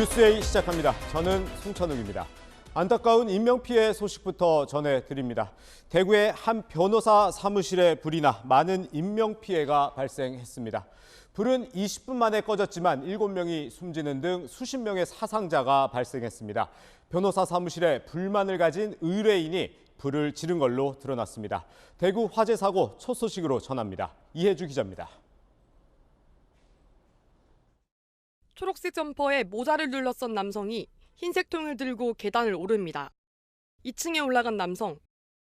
뉴스에이 시작합니다. 저는 송천욱입니다. 안타까운 인명피해 소식부터 전해드립니다. 대구의 한 변호사 사무실에 불이 나 많은 인명피해가 발생했습니다. 불은 20분 만에 꺼졌지만 7명이 숨지는 등 수십 명의 사상자가 발생했습니다. 변호사 사무실에 불만을 가진 의뢰인이 불을 지른 걸로 드러났습니다. 대구 화재 사고 첫 소식으로 전합니다. 이혜주 기자입니다. 초록색 점퍼에 모자를 눌러쓴 남성이 흰색 통을 들고 계단을 오릅니다. 2층에 올라간 남성,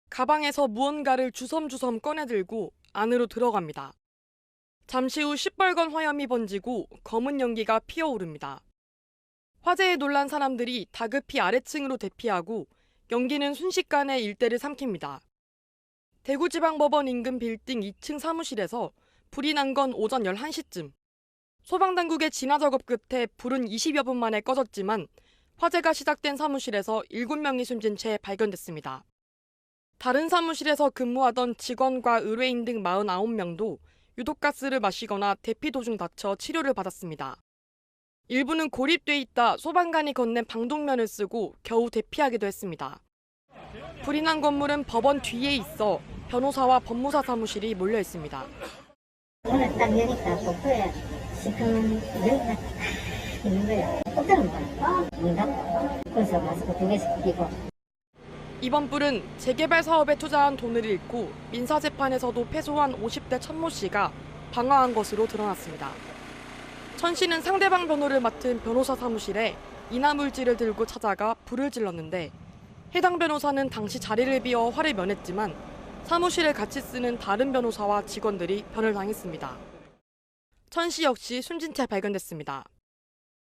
가방에서 무언가를 주섬주섬 꺼내 들고 안으로 들어갑니다. 잠시 후 시뻘건 화염이 번지고 검은 연기가 피어오릅니다. 화재에 놀란 사람들이 다급히 아래층으로 대피하고 연기는 순식간에 일대를 삼킵니다. 대구지방법원 인근 빌딩 2층 사무실에서 불이 난 건 오전 11시쯤. 소방당국의 진화 작업 끝에 불은 20여 분 만에 꺼졌지만 화재가 시작된 사무실에서 7명이 숨진 채 발견됐습니다. 다른 사무실에서 근무하던 직원과 의뢰인 등 49명도 유독가스를 마시거나 대피 도중 다쳐 치료를 받았습니다. 일부는 고립돼 있다 소방관이 건넨 방독면을 쓰고 겨우 대피하기도 했습니다. 불이 난 건물은 법원 뒤에 있어 변호사와 법무사 사무실이 몰려 있습니다. 오늘 딱 여니까 복도에 시커먼 연기가 있는 거예요. 꼭 들은 거야. 문 닫고. 그래서 마스크 2개씩 끼고. 이번 불은 재개발 사업에 투자한 돈을 잃고 민사재판에서도 패소한 50대 천모 씨가 방어한 것으로 드러났습니다. 천 씨는 상대방 변호를 맡은 변호사 사무실에 인화물질을 들고 찾아가 불을 질렀는데 해당 변호사는 당시 자리를 비워 화를 면했지만 사무실을 같이 쓰는 다른 변호사와 직원들이 변을 당했습니다. 천 씨 역시 숨진 채 발견됐습니다.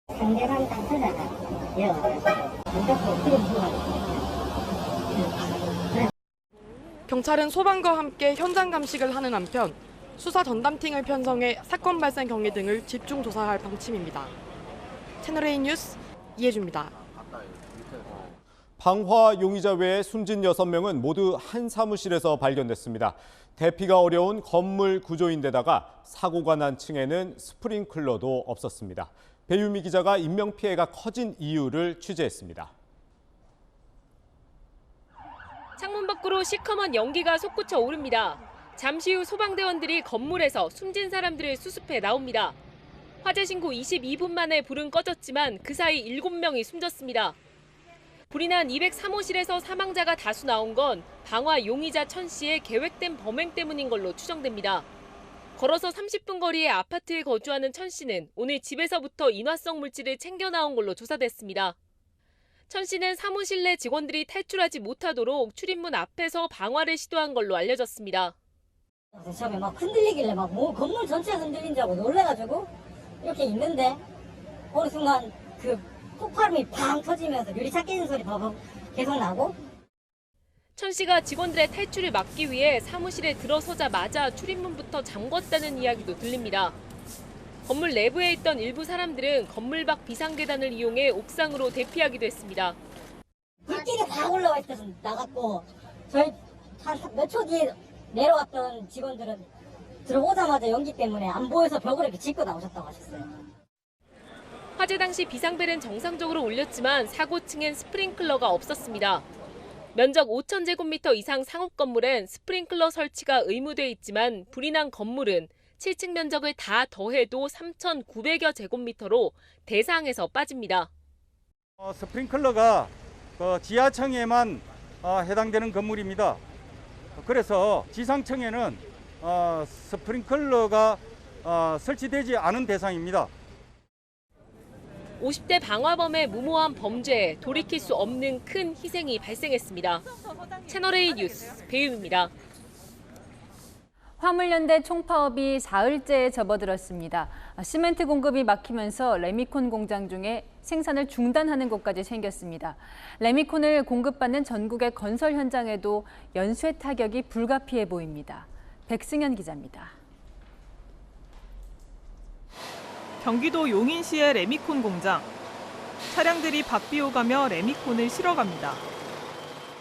상대방 딱 찾아가. 문 닫고 그런 경찰은 소방과 함께 현장 감식을 하는 한편 수사 전담팀을 편성해 사건 발생 경위 등을 집중 조사할 방침입니다. 채널A 뉴스 이혜주입니다. 방화 용의자 외에 숨진 6명은 모두 한 사무실에서 발견됐습니다. 대피가 어려운 건물 구조인데다가 사고가 난 층에는 스프링클러도 없었습니다. 배유미 기자가 인명피해가 커진 이유를 취재했습니다. 창문 밖으로 시커먼 연기가 솟구쳐 오릅니다. 잠시 후 소방대원들이 건물에서 숨진 사람들을 수습해 나옵니다. 화재 신고 22분 만에 불은 꺼졌지만 그 사이 7명이 숨졌습니다. 불이 난 203호실에서 사망자가 다수 나온 건 방화 용의자 천 씨의 계획된 범행 때문인 걸로 추정됩니다. 걸어서 30분 거리의 아파트에 거주하는 천 씨는 오늘 집에서부터 인화성 물질을 챙겨 나온 걸로 조사됐습니다. 천 씨는 사무실 내 직원들이 탈출하지 못하도록 출입문 앞에서 방화를 시도한 걸로 알려졌습니다. 처음에 막 흔들리길래 막 건물 전체가 흔들린 줄 알고 놀래가지고 이렇게 있는데 어느 순간 그 폭발음이 팡 터지면서 유리창 깨지는 소리 계속 나고. 천 씨가 직원들의 탈출을 막기 위해 사무실에 들어서자마자 출입문부터 잠궜다는 이야기도 들립니다. 건물 내부에 있던 일부 사람들은 건물 밖 비상계단을 이용해 옥상으로 대피하기도 했습니다. 불길이 다 올라와 있어서 나갔고 저희 한 몇 초 뒤에 내려왔던 직원들은 들어오자마자 연기 때문에 안 보여서 벽을 이렇게 짚고 나오셨다고 하셨어요. 화재 당시 비상벨은 정상적으로 울렸지만 사고층엔 스프링클러가 없었습니다. 면적 5,000제곱미터 이상 상업 건물엔 스프링클러 설치가 의무돼 있지만 불이 난 건물은 7층 면적을 다 더해도 3,900여 제곱미터로 대상에서 빠집니다. 스프링클러가 지하층에만 해당되는 건물입니다. 그래서 지상층에는 스프링클러가 설치되지 않은 대상입니다. 50대 방화범의 무모한 범죄에 돌이킬 수 없는 큰 희생이 발생했습니다. 채널A 뉴스 배유미입니다. 화물연대 총파업이 사흘째에 접어들었습니다. 시멘트 공급이 막히면서 레미콘 공장 중에 생산을 중단하는 곳까지 생겼습니다. 레미콘을 공급받는 전국의 건설 현장에도 연쇄 타격이 불가피해 보입니다. 백승현 기자입니다. 경기도 용인시의 레미콘 공장. 차량들이 박비오가며 레미콘을 실어갑니다.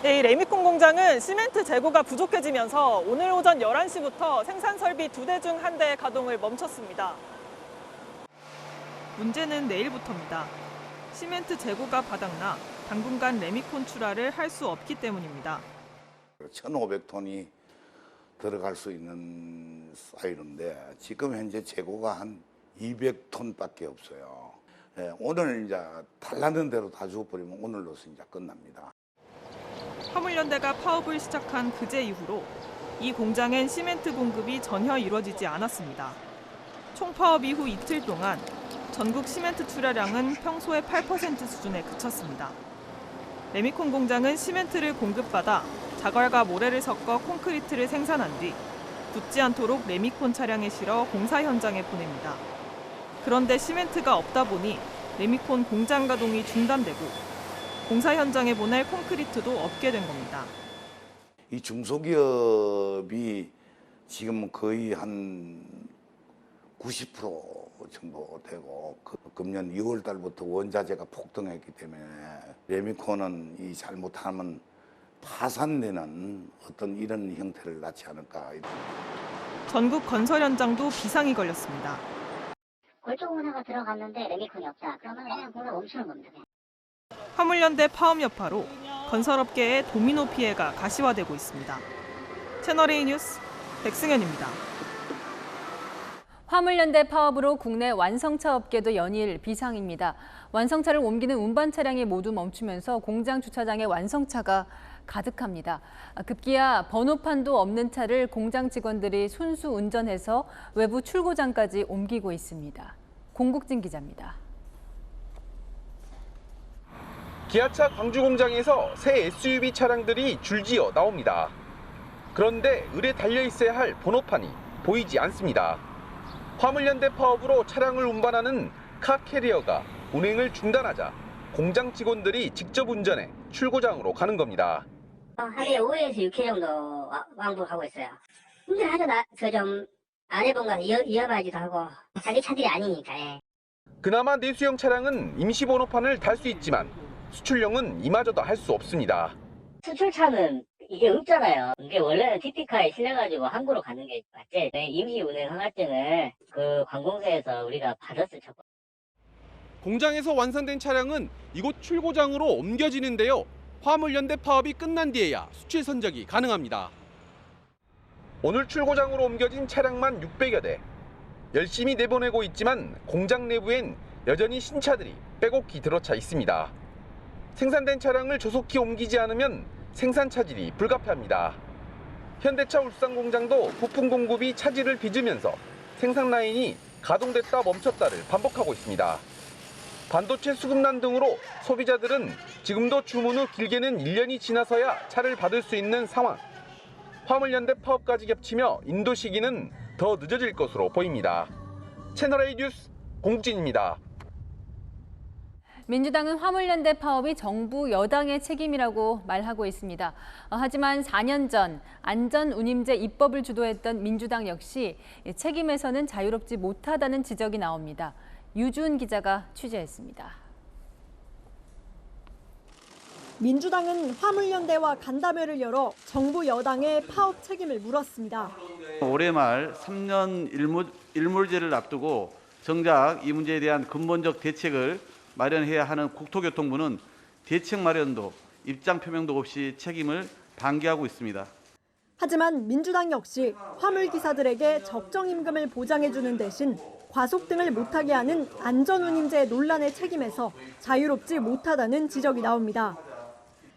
이 레미콘 공장은 시멘트 재고가 부족해지면서 오늘 오전 11시부터 생산 설비 2대 중 1대의 가동을 멈췄습니다. 문제는 내일부터입니다. 시멘트 재고가 바닥나 당분간 레미콘 출하를 할 수 없기 때문입니다. 1,500톤이 들어갈 수 있는 사이즈인데 지금 현재 재고가 한 200톤밖에 없어요. 오늘 이제 달라는 대로 다 주워버리면 오늘로서 이제 끝납니다. 화물연대가 파업을 시작한 그제 이후로 이 공장엔 시멘트 공급이 전혀 이루어지지 않았습니다. 총파업 이후 이틀 동안 전국 시멘트 출하량은 평소의 8% 수준에 그쳤습니다. 레미콘 공장은 시멘트를 공급받아 자갈과 모래를 섞어 콘크리트를 생산한 뒤 붙지 않도록 레미콘 차량에 실어 공사 현장에 보냅니다. 그런데 시멘트가 없다 보니 레미콘 공장 가동이 중단되고 공사 현장에 보낼 콘크리트도 없게 된 겁니다. 이 중소기업이 지금 거의 한 90% 정도 되고 금년 2월 달부터 원자재가 폭등했기 때문에 레미콘은 이 잘못하면 파산되는 어떤 이런 형태를 낳지 않을까. 전국 건설 현장도 비상이 걸렸습니다. 골조 문화가 들어갔는데 레미콘이 없다. 그러면 그냥 공사 멈추는 겁니다. 화물연대 파업 여파로 건설업계의 도미노 피해가 가시화되고 있습니다. 채널A 뉴스 백승현입니다. 화물연대 파업으로 국내 완성차 업계도 연일 비상입니다. 완성차를 옮기는 운반 차량이 모두 멈추면서 공장 주차장에 완성차가 가득합니다. 급기야 번호판도 없는 차를 공장 직원들이 순수 운전해서 외부 출고장까지 옮기고 있습니다. 공국진 기자입니다. 기아차 광주 공장에서 새 SUV 차량들이 줄지어 나옵니다. 그런데 을에 달려 있어야 할 번호판이 보이지 않습니다. 화물연대 파업으로 차량을 운반하는 카캐리어가 운행을 중단하자 공장 직원들이 직접 운전해 출고장으로 가는 겁니다. 하루에 5회에서 6회 정도 왕복하고 있어요. 운전하죠. 저 좀 안 해본 거 이어봐야지도 하고 자기 차들이 아니니까. 그나마 내수형 차량은 임시 번호판을 달 수 있지만 수출용은 이마저도 할 수 없습니다. 수출차는 이게 없잖아요. 이게 원래는 TP카에 실려가지고 항구로 가는 게 맞지. 임시 운행 허가증을 그 관공서에서 우리가 받았을 적. 공장에서 완성된 차량은 이곳 출고장으로 옮겨지는데요. 화물연대 파업이 끝난 뒤에야 수출 선적이 가능합니다. 오늘 출고장으로 옮겨진 차량만 600여 대. 열심히 내보내고 있지만 공장 내부엔 여전히 신차들이 빼곡히 들어차 있습니다. 생산된 차량을 조속히 옮기지 않으면 생산 차질이 불가피합니다. 현대차 울산 공장도 부품 공급이 차질을 빚으면서 생산 라인이 가동됐다 멈췄다를 반복하고 있습니다. 반도체 수급난 등으로 소비자들은 지금도 주문 후 길게는 1년이 지나서야 차를 받을 수 있는 상황. 화물연대 파업까지 겹치며 인도 시기는 더 늦어질 것으로 보입니다. 채널A 뉴스 공국진입니다. 민주당은 화물연대 파업이 정부 여당의 책임이라고 말하고 있습니다. 하지만 4년 전 안전운임제 입법을 주도했던 민주당 역시 책임에서는 자유롭지 못하다는 지적이 나옵니다. 유주은 기자가 취재했습니다. 민주당은 화물연대와 간담회를 열어 정부 여당의 파업 책임을 물었습니다. 올해 말 3년 일몰제를 앞두고 정작 이 문제에 대한 근본적 대책을 마련해야 하는 국토교통부는 대책 마련도 입장 표명도 없이 책임을 방기하고 있습니다. 하지만 민주당 역시 화물기사들에게 적정임금을 보장해주는 대신 과속 등을 못하게 하는 안전운임제 논란의 책임에서 자유롭지 못하다는 지적이 나옵니다.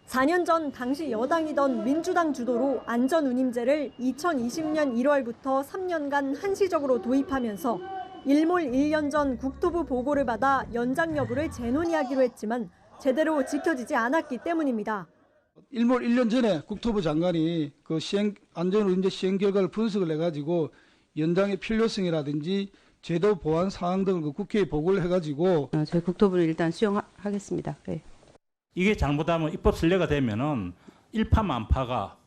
4년 전 당시 여당이던 민주당 주도로 안전운임제를 2020년 1월부터 3년간 한시적으로 도입하면서 일몰 1년 전 국토부 보고를 받아 연장 여부를 재논의하기로 했지만 제대로 지켜지지 않았기 때문입니다. 일몰 1년 전에 국토부 장관이 그 안전운임제 시행 결과를 분석을 해가지고 연장의 필요성이라든지 제도 보완 사항 등을 국회에 보고를 해가지고 저희 국토부는 일단 수용하겠습니다. 네. 이게 잘못하면 입법 선례가 되면은 일파만파가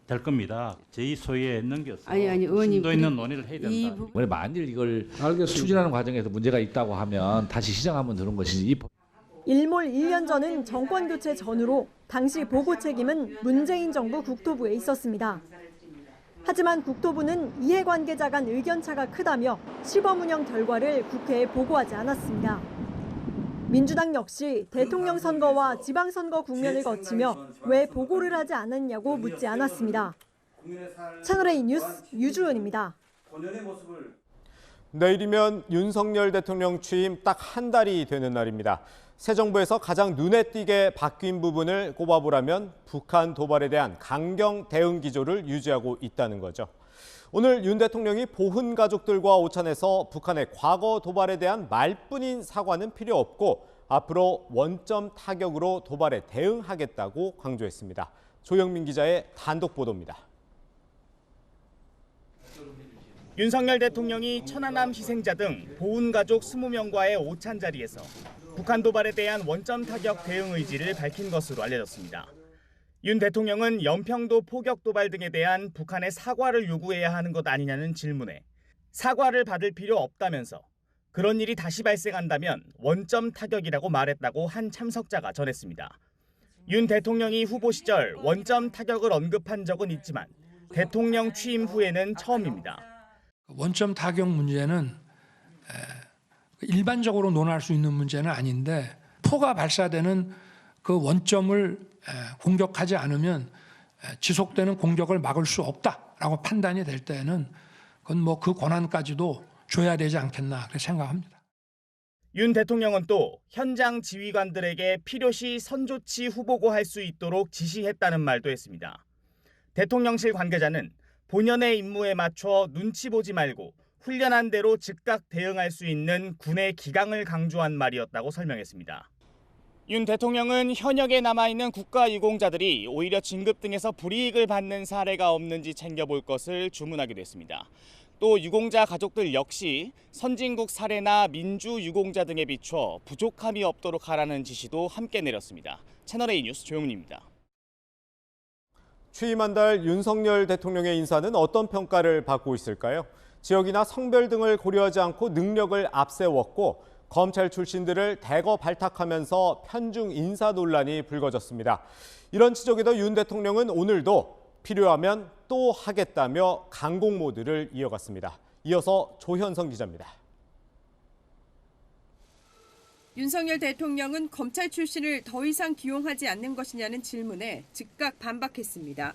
될 겁니다. 제2소위에 넘겨서 의원님, 심도 있는 논의를 해야 된다. 만일 이걸 추진하는 과정에서 문제가 있다고 하면 다시 시정하면 되는 것이지. 일몰 1년 전은 정권 교체 전후로 당시 보고 책임은 문재인 정부 국토부에 있었습니다. 하지만 국토부는 이해관계자 간 의견차가 크다며 시범 운영 결과를 국회에 보고하지 않았습니다. 민주당 역시 대통령 선거와 지방선거 국면을 거치며 왜 보고를 하지 않았냐고 묻지 않았습니다. 채널A 뉴스 유주은입니다. 내일이면 윤석열 대통령 취임 딱 한 달이 되는 날입니다. 새 정부에서 가장 눈에 띄게 바뀐 부분을 꼽아보라면 북한 도발에 대한 강경 대응 기조를 유지하고 있다는 거죠. 오늘 윤 대통령이 보훈 가족들과 오찬해서 북한의 과거 도발에 대한 말뿐인 사과는 필요 없고 앞으로 원점 타격으로 도발에 대응하겠다고 강조했습니다. 조영민 기자의 단독 보도입니다. 윤석열 대통령이 천안함 희생자 등 보훈 가족 20명과의 오찬 자리에서 북한 도발에 대한 원점 타격 대응 의지를 밝힌 것으로 알려졌습니다. 윤 대통령은 연평도 포격 도발 등에 대한 북한의 사과를 요구해야 하는 것 아니냐는 질문에 사과를 받을 필요 없다면서 그런 일이 다시 발생한다면 원점 타격이라고 말했다고 한 참석자가 전했습니다. 윤 대통령이 후보 시절 원점 타격을 언급한 적은 있지만 대통령 취임 후에는 처음입니다. 원점 타격 문제는 일반적으로 논할 수 있는 문제는 아닌데 포가 발사되는 그 원점을 공격하지 않으면 지속되는 공격을 막을 수 없다라고 판단이 될 때는 그건 뭐 그 권한까지도 줘야 되지 않겠나 그렇게 생각합니다. 윤 대통령은 또 현장 지휘관들에게 필요시 선조치 후보고할 수 있도록 지시했다는 말도 했습니다. 대통령실 관계자는 본연의 임무에 맞춰 눈치 보지 말고 훈련한 대로 즉각 대응할 수 있는 군의 기강을 강조한 말이었다고 설명했습니다. 윤 대통령은 현역에 남아있는 국가유공자들이 오히려 진급 등에서 불이익을 받는 사례가 없는지 챙겨볼 것을 주문하기도 했습니다. 또 유공자 가족들 역시 선진국 사례나 민주유공자 등에 비춰 부족함이 없도록 하라는 지시도 함께 내렸습니다. 채널A 뉴스 조영민입니다. 취임 한 달 윤석열 대통령의 인사는 어떤 평가를 받고 있을까요? 지역이나 성별 등을 고려하지 않고 능력을 앞세웠고 검찰 출신들을 대거 발탁하면서 편중 인사 논란이 불거졌습니다. 이런 지적에도 윤 대통령은 오늘도 필요하면 또 하겠다며 강공 모드를 이어갔습니다. 이어서 조현성 기자입니다. 윤석열 대통령은 검찰 출신을 더 이상 기용하지 않는 것이냐는 질문에 즉각 반박했습니다.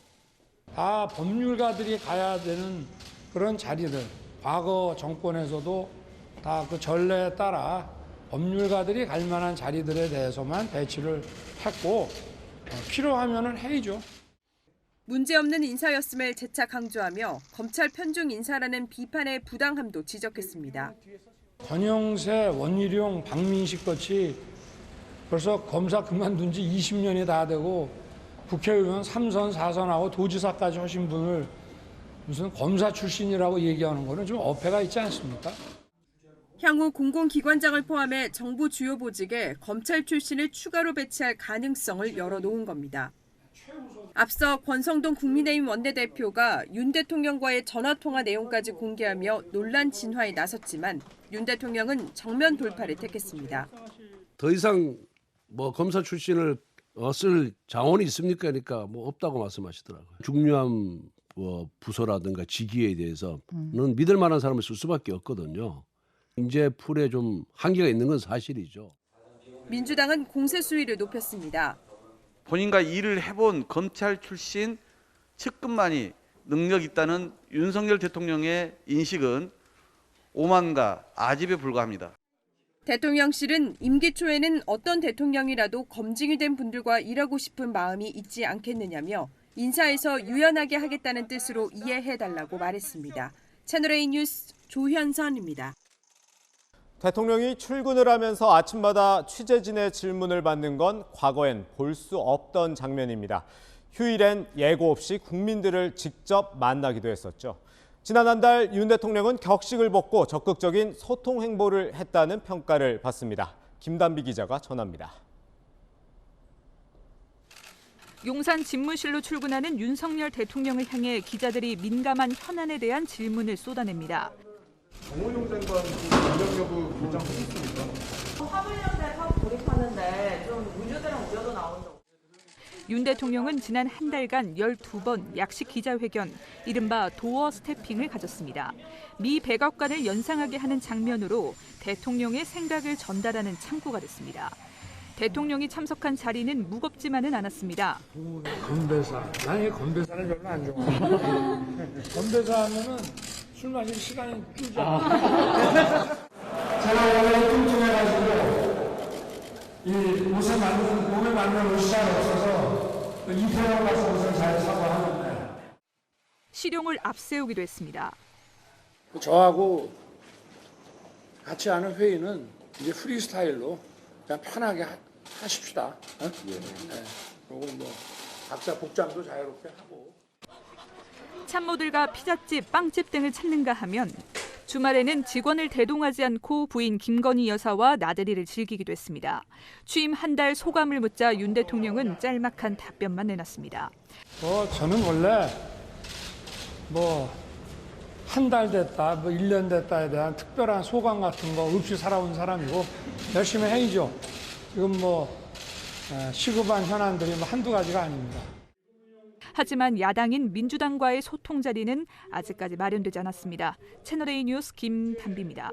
다 법률가들이 가야 되는 그런 자리들, 과거 정권에서도 다 그 전례에 따라 법률가들이 갈 만한 자리들에 대해서만 배치를 했고 필요하면은 해야죠. 문제없는 인사였음을 재차 강조하며 검찰 편중 인사라는 비판의 부당함도 지적했습니다. 전영세, 원희룡, 박민식 같이 벌써 검사 그만둔 지 20년이 다 되고 국회의원 3선, 4선하고 도지사까지 하신 분을 무슨 검사 출신이라고 얘기하는 거는 좀 어폐가 있지 않습니까? 향후 공공기관장을 포함해 정부 주요 보직에 검찰 출신을 추가로 배치할 가능성을 열어놓은 겁니다. 앞서 권성동 국민의힘 원내대표가 윤 대통령과의 전화통화 내용까지 공개하며 논란 진화에 나섰지만 윤 대통령은 정면 돌파를 택했습니다. 더 이상 뭐 검사 출신을 쓸 자원이 있습니까? 그러니까 뭐 없다고 말씀하시더라고요. 중요한 부서라든가 직위에 대해서는 믿을 만한 사람을 쓸 수밖에 없거든요. 인재 풀에 좀 한계가 있는 건 사실이죠. 민주당은 공세 수위를 높였습니다. 본인과 일을 해본 검찰 출신 측근만이 능력 있다는 윤석열 대통령의 인식은 오만과 아집에 불과합니다. 대통령실은 임기 초에는 어떤 대통령이라도 검증이 된 분들과 일하고 싶은 마음이 있지 않겠느냐며 인사에서 유연하게 하겠다는 뜻으로 이해해달라고 말했습니다. 채널A 뉴스 조현선입니다. 대통령이 출근을 하면서 아침마다 취재진의 질문을 받는 건 과거엔 볼 수 없던 장면입니다. 휴일엔 예고 없이 국민들을 직접 만나기도 했었죠. 지난 한 달 윤 대통령은 격식을 벗고 적극적인 소통 행보를 했다는 평가를 받습니다. 김단비 기자가 전합니다. 용산 집무실로 출근하는 윤석열 대통령을 향해 기자들이 민감한 현안에 대한 질문을 쏟아냅니다. 정호용 장관 임명 여부 결정하셨습니까? 화물연대 사업 돌입하는데 좀 우려되는 우려도 나온다고. 윤 대통령은 지난 한 달간 12번 약식 기자회견, 이른바 도어 스태핑을 가졌습니다. 미 백악관을 연상하게 하는 장면으로 대통령의 생각을 전달하는 창구가 됐습니다. 대통령이 참석한 자리는 무겁지만은 않았습니다. 건배사. 나는 건배사를 별로 안 좋아해. 건배사 하면은 술 마실 시간이 줄잖아. 제가 원래 뚱뚱해가지고 이 옷을 만드는 몸에 맞는 옷이 잘 없어서 이태원 가서 옷을 잘 사고 하는데 실용을 앞세우기도 했습니다. 저하고 같이 하는 회의는 이제 프리스타일로 그냥 편하게 하십시다. 어? 네. 그리고 뭐 각자 복장도 자유롭게 하고. 참모들과 피자집, 빵집 등을 찾는가 하면 주말에는 직원을 대동하지 않고 부인 김건희 여사와 나들이를 즐기기도 했습니다. 취임 한 달 소감을 묻자 윤 대통령은 짤막한 답변만 내놨습니다. 저는 원래 한 달 됐다, 1년 됐다에 대한 특별한 소감 같은 거 없이 살아온 사람이고 열심히 해야죠. 지금 시급한 현안들이 한두 가지가 아닙니다. 하지만 야당인 민주당과의 소통 자리는 아직까지 마련되지 않았습니다. 채널A 뉴스 김단비입니다.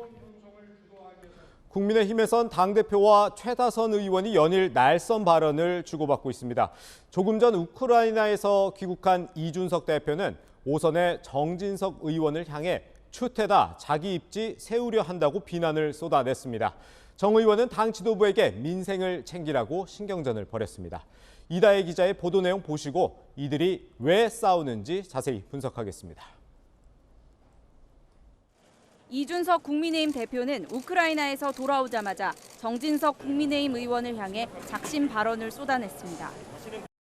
국민의힘에선 당대표와 최다선 의원이 연일 날선 발언을 주고받고 있습니다. 조금 전 우크라이나에서 귀국한 이준석 대표는 오선의 정진석 의원을 향해 추태다, 자기 입지 세우려 한다고 비난을 쏟아냈습니다. 정 의원은 당 지도부에게 민생을 챙기라고 신경전을 벌였습니다. 이다혜 기자의 보도 내용 보시고 이들이 왜 싸우는지 자세히 분석하겠습니다. 이준석 국민의힘 대표는 우크라이나에서 돌아오자마자 정진석 국민의힘 의원을 향해 작심 발언을 쏟아냈습니다.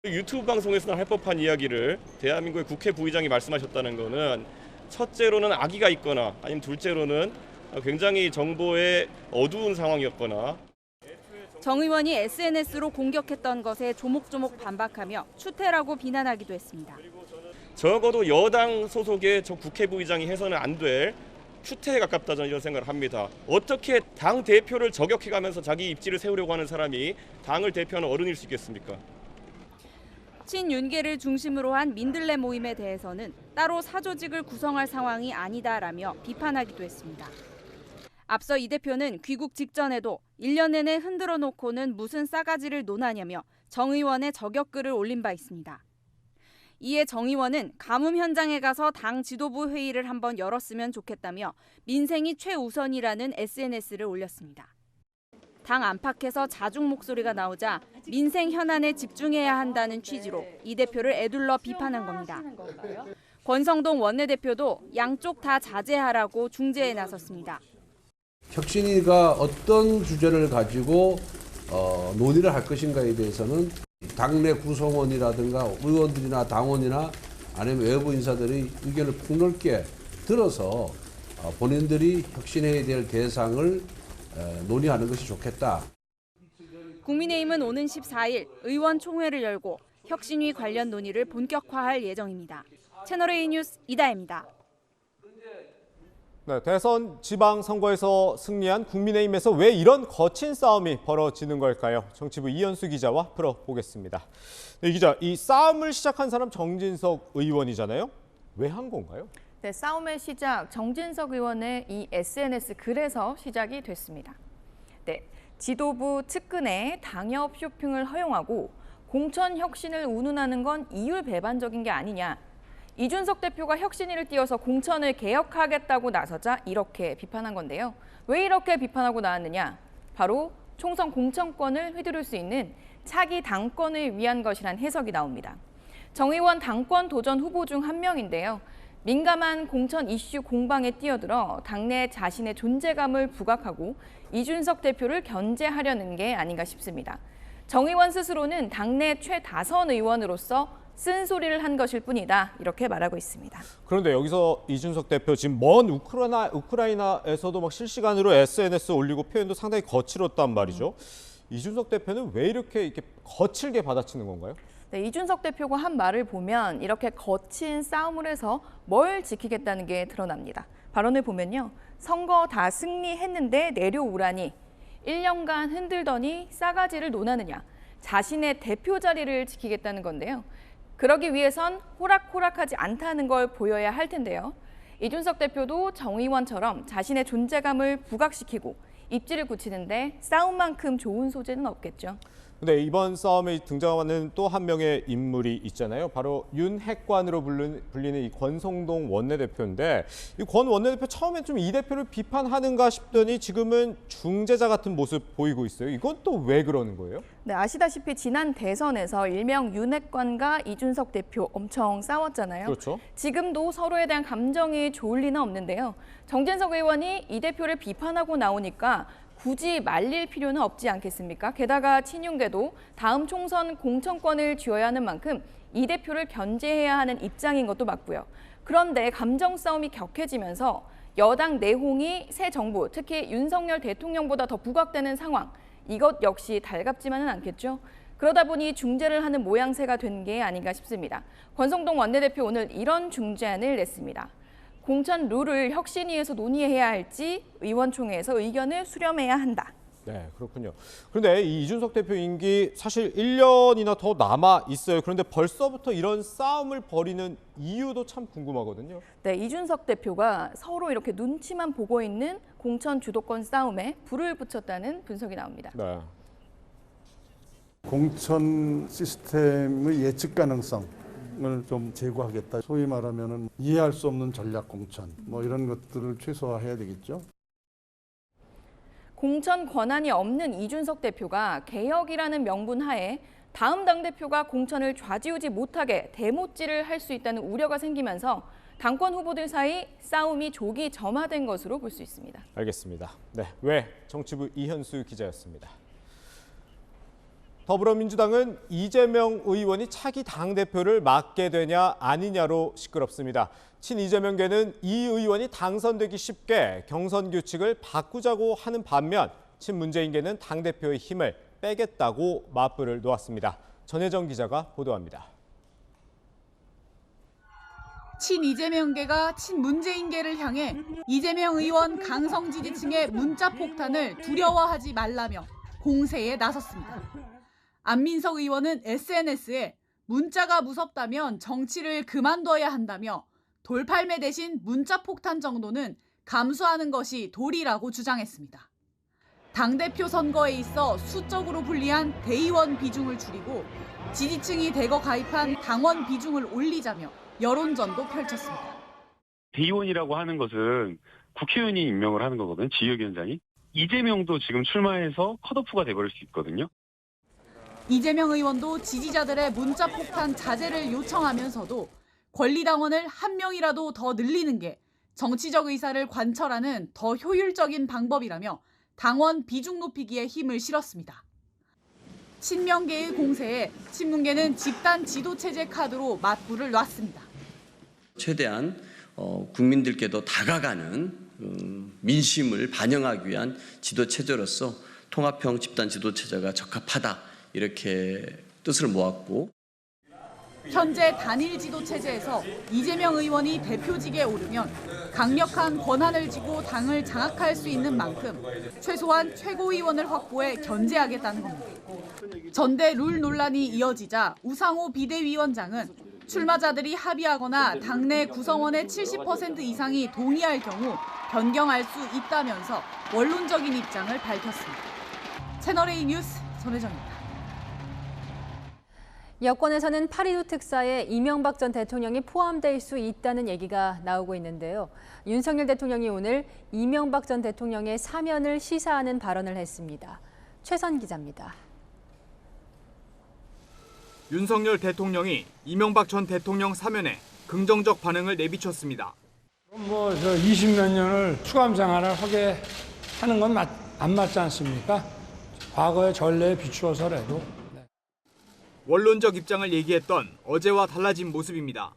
유튜브 방송에서는 할 법한 이야기를 대한민국의 국회 부의장이 말씀하셨다는 것은 첫째로는 악의가 있거나 아니면 둘째로는 굉장히 정보의 어두운 상황이었거나. 정 의원이 SNS로 공격했던 것에 조목조목 반박하며 추태라고 비난하기도 했습니다. 적어도 여당 소속의 저 국회 부의장이 해서는 안 될 추태에 가깝다 저는 이런 생각을 합니다. 어떻게 당 대표를 저격해가면서 자기 입지를 세우려고 하는 사람이 당을 대표하는 어른일 수 있겠습니까? 친윤계를 중심으로 한 민들레 모임에 대해서는 따로 사조직을 구성할 상황이 아니다라며 비판하기도 했습니다. 앞서 이 대표는 귀국 직전에도 1년 내내 흔들어 놓고는 무슨 싸가지를 논하냐며 정 의원의 저격글을 올린 바 있습니다. 이에 정 의원은 가뭄 현장에 가서 당 지도부 회의를 한번 열었으면 좋겠다며 민생이 최우선이라는 SNS를 올렸습니다. 당 안팎에서 자중 목소리가 나오자 민생 현안에 집중해야 한다는 취지로 이 대표를 에둘러 비판한 겁니다. 권성동 원내대표도 양쪽 다 자제하라고 중재에 나섰습니다. 혁신위가 어떤 주제를 가지고 논의를 할 것인가에 대해서는 당내 구성원이라든가 의원들이나 당원이나 아니면 외부 인사들이 의견을 폭넓게 들어서 본인들이 혁신해야 될 대상을 논의하는 것이 좋겠다. 국민의힘은 오는 14일 의원총회를 열고 혁신위 관련 논의를 본격화할 예정입니다. 채널A 뉴스 이다혜입니다. 네, 대선 지방선거에서 승리한 국민의힘에서 왜 이런 거친 싸움이 벌어지는 걸까요? 정치부 이현수 기자와 풀어보겠습니다. 네, 이 기자, 이 싸움을 시작한 사람 정진석 의원이잖아요. 왜 한 건가요? 네, 싸움의 시작, 정진석 의원의 이 SNS 글에서 시작이 됐습니다. 네, 지도부 측근에 당협 쇼핑을 허용하고 공천 혁신을 운운하는 건 이율 배반적인 게 아니냐. 이준석 대표가 혁신위를 띄워서 공천을 개혁하겠다고 나서자 이렇게 비판한 건데요. 왜 이렇게 비판하고 나왔느냐? 바로 총선 공천권을 휘두를 수 있는 차기 당권을 위한 것이란 해석이 나옵니다. 정 의원 당권 도전 후보 중 한 명인데요. 민감한 공천 이슈 공방에 뛰어들어 당내 자신의 존재감을 부각하고 이준석 대표를 견제하려는 게 아닌가 싶습니다. 정 의원 스스로는 당내 최다선 의원으로서 쓴소리를 한 것일 뿐이다, 이렇게 말하고 있습니다. 그런데 여기서 이준석 대표 지금 먼 우크라이나에서도 막 실시간으로 SNS 올리고 표현도 상당히 거칠었단 말이죠. 이준석 대표는 왜 이렇게 거칠게 받아치는 건가요? 네, 이준석 대표가 한 말을 보면 이렇게 거친 싸움을 해서 뭘 지키겠다는 게 드러납니다. 발언을 보면요. 선거 다 승리했는데 내려오라니, 1년간 흔들더니 싸가지를 논하느냐, 자신의 대표 자리를 지키겠다는 건데요. 그러기 위해선 호락호락하지 않다는 걸 보여야 할 텐데요. 이준석 대표도 정 의원처럼 자신의 존재감을 부각시키고 입지를 굳히는데 싸움만큼 좋은 소재는 없겠죠. 근데 이번 싸움에 등장하는 또 한 명의 인물이 있잖아요. 바로 윤핵관으로 불리는 이 권성동 원내대표인데, 이 권 원내대표 처음엔 좀 이 대표를 비판하는가 싶더니 지금은 중재자 같은 모습 보이고 있어요. 이건 또 왜 그러는 거예요? 네, 아시다시피 지난 대선에서 일명 윤핵관과 이준석 대표 엄청 싸웠잖아요. 그렇죠. 지금도 서로에 대한 감정이 좋을 리는 없는데요. 정진석 의원이 이 대표를 비판하고 나오니까 굳이 말릴 필요는 없지 않겠습니까? 게다가 친윤계도 다음 총선 공천권을 쥐어야 하는 만큼 이 대표를 견제해야 하는 입장인 것도 맞고요. 그런데 감정 싸움이 격해지면서 여당 내홍이 새 정부, 특히 윤석열 대통령보다 더 부각되는 상황, 이것 역시 달갑지만은 않겠죠. 그러다 보니 중재를 하는 모양새가 된 게 아닌가 싶습니다. 권성동 원내대표 오늘 이런 중재안을 냈습니다. 공천 룰을 혁신위에서 논의해야 할지 의원총회에서 의견을 수렴해야 한다. 네, 그렇군요. 그런데 이 이준석 대표 임기 사실 1년이나 더 남아 있어요. 그런데 벌써부터 이런 싸움을 벌이는 이유도 참 궁금하거든요. 네, 이준석 대표가 서로 이렇게 눈치만 보고 있는 공천 주도권 싸움에 불을 붙였다는 분석이 나옵니다. 네. 공천 시스템의 예측 가능성을 좀 제고하겠다. 소위 말하면 이해할 수 없는 전략 공천, 뭐 이런 것들을 최소화해야 되겠죠. 공천 권한이 없는 이준석 대표가 개혁이라는 명분 하에 다음 당대표가 공천을 좌지우지 못하게 대못질을 할 수 있다는 우려가 생기면서 당권 후보들 사이 싸움이 조기 점화된 것으로 볼 수 있습니다. 알겠습니다. 네, 왜 정치부 이현수 기자였습니다. 더불어민주당은 이재명 의원이 차기 당대표를 맡게 되냐 아니냐로 시끄럽습니다. 친이재명계는 이 의원이 당선되기 쉽게 경선 규칙을 바꾸자고 하는 반면 친문재인계는 당대표의 힘을 빼겠다고 맞불을 놓았습니다. 전혜정 기자가 보도합니다. 친이재명계가 친문재인계를 향해 이재명 의원 강성 지지층의 문자 폭탄을 두려워하지 말라며 공세에 나섰습니다. 안민석 의원은 SNS에 문자가 무섭다면 정치를 그만둬야 한다며 돌팔매 대신 문자 폭탄 정도는 감수하는 것이 도리라고 주장했습니다. 당대표 선거에 있어 수적으로 불리한 대의원 비중을 줄이고 지지층이 대거 가입한 당원 비중을 올리자며 여론전도 펼쳤습니다. 대의원이라고 하는 것은 국회의원이 임명을 하는 거거든요. 지역위원장이. 이재명도 지금 출마해서 컷오프가 돼버릴 수 있거든요. 이재명 의원도 지지자들의 문자 폭탄 자제를 요청하면서도 권리당원을 한 명이라도 더 늘리는 게 정치적 의사를 관철하는 더 효율적인 방법이라며 당원 비중 높이기에 힘을 실었습니다. 친명계의 공세에 친문계는 집단 지도체제 카드로 맞불을 놨습니다. 최대한 국민들께도 다가가는 민심을 반영하기 위한 지도체제로서 통합형 집단 지도체제가 적합하다. 이렇게 뜻을 모았고 현재 단일 지도 체제에서 이재명 의원이 대표직에 오르면 강력한 권한을 쥐고 당을 장악할 수 있는 만큼 최소한 최고위원을 확보해 견제하겠다는 겁니다. 전대 룰 논란이 이어지자 우상호 비대위원장은 출마자들이 합의하거나 당내 구성원의 70% 이상이 동의할 경우 변경할 수 있다면서 원론적인 입장을 밝혔습니다. 채널A 뉴스 전혜정입니다. 여권에서는 8.15 특사에 이명박 전 대통령이 포함될 수 있다는 얘기가 나오고 있는데요. 윤석열 대통령이 오늘 이명박 전 대통령의 사면을 시사하는 발언을 했습니다. 최선 기자입니다. 윤석열 대통령이 이명박 전 대통령 사면에 긍정적 반응을 내비쳤습니다. 뭐 20몇 년을 수감 생활을 하게 하는 건 안 맞지 않습니까? 과거의 전례에 비추어서라도. 원론적 입장을 얘기했던 어제와 달라진 모습입니다.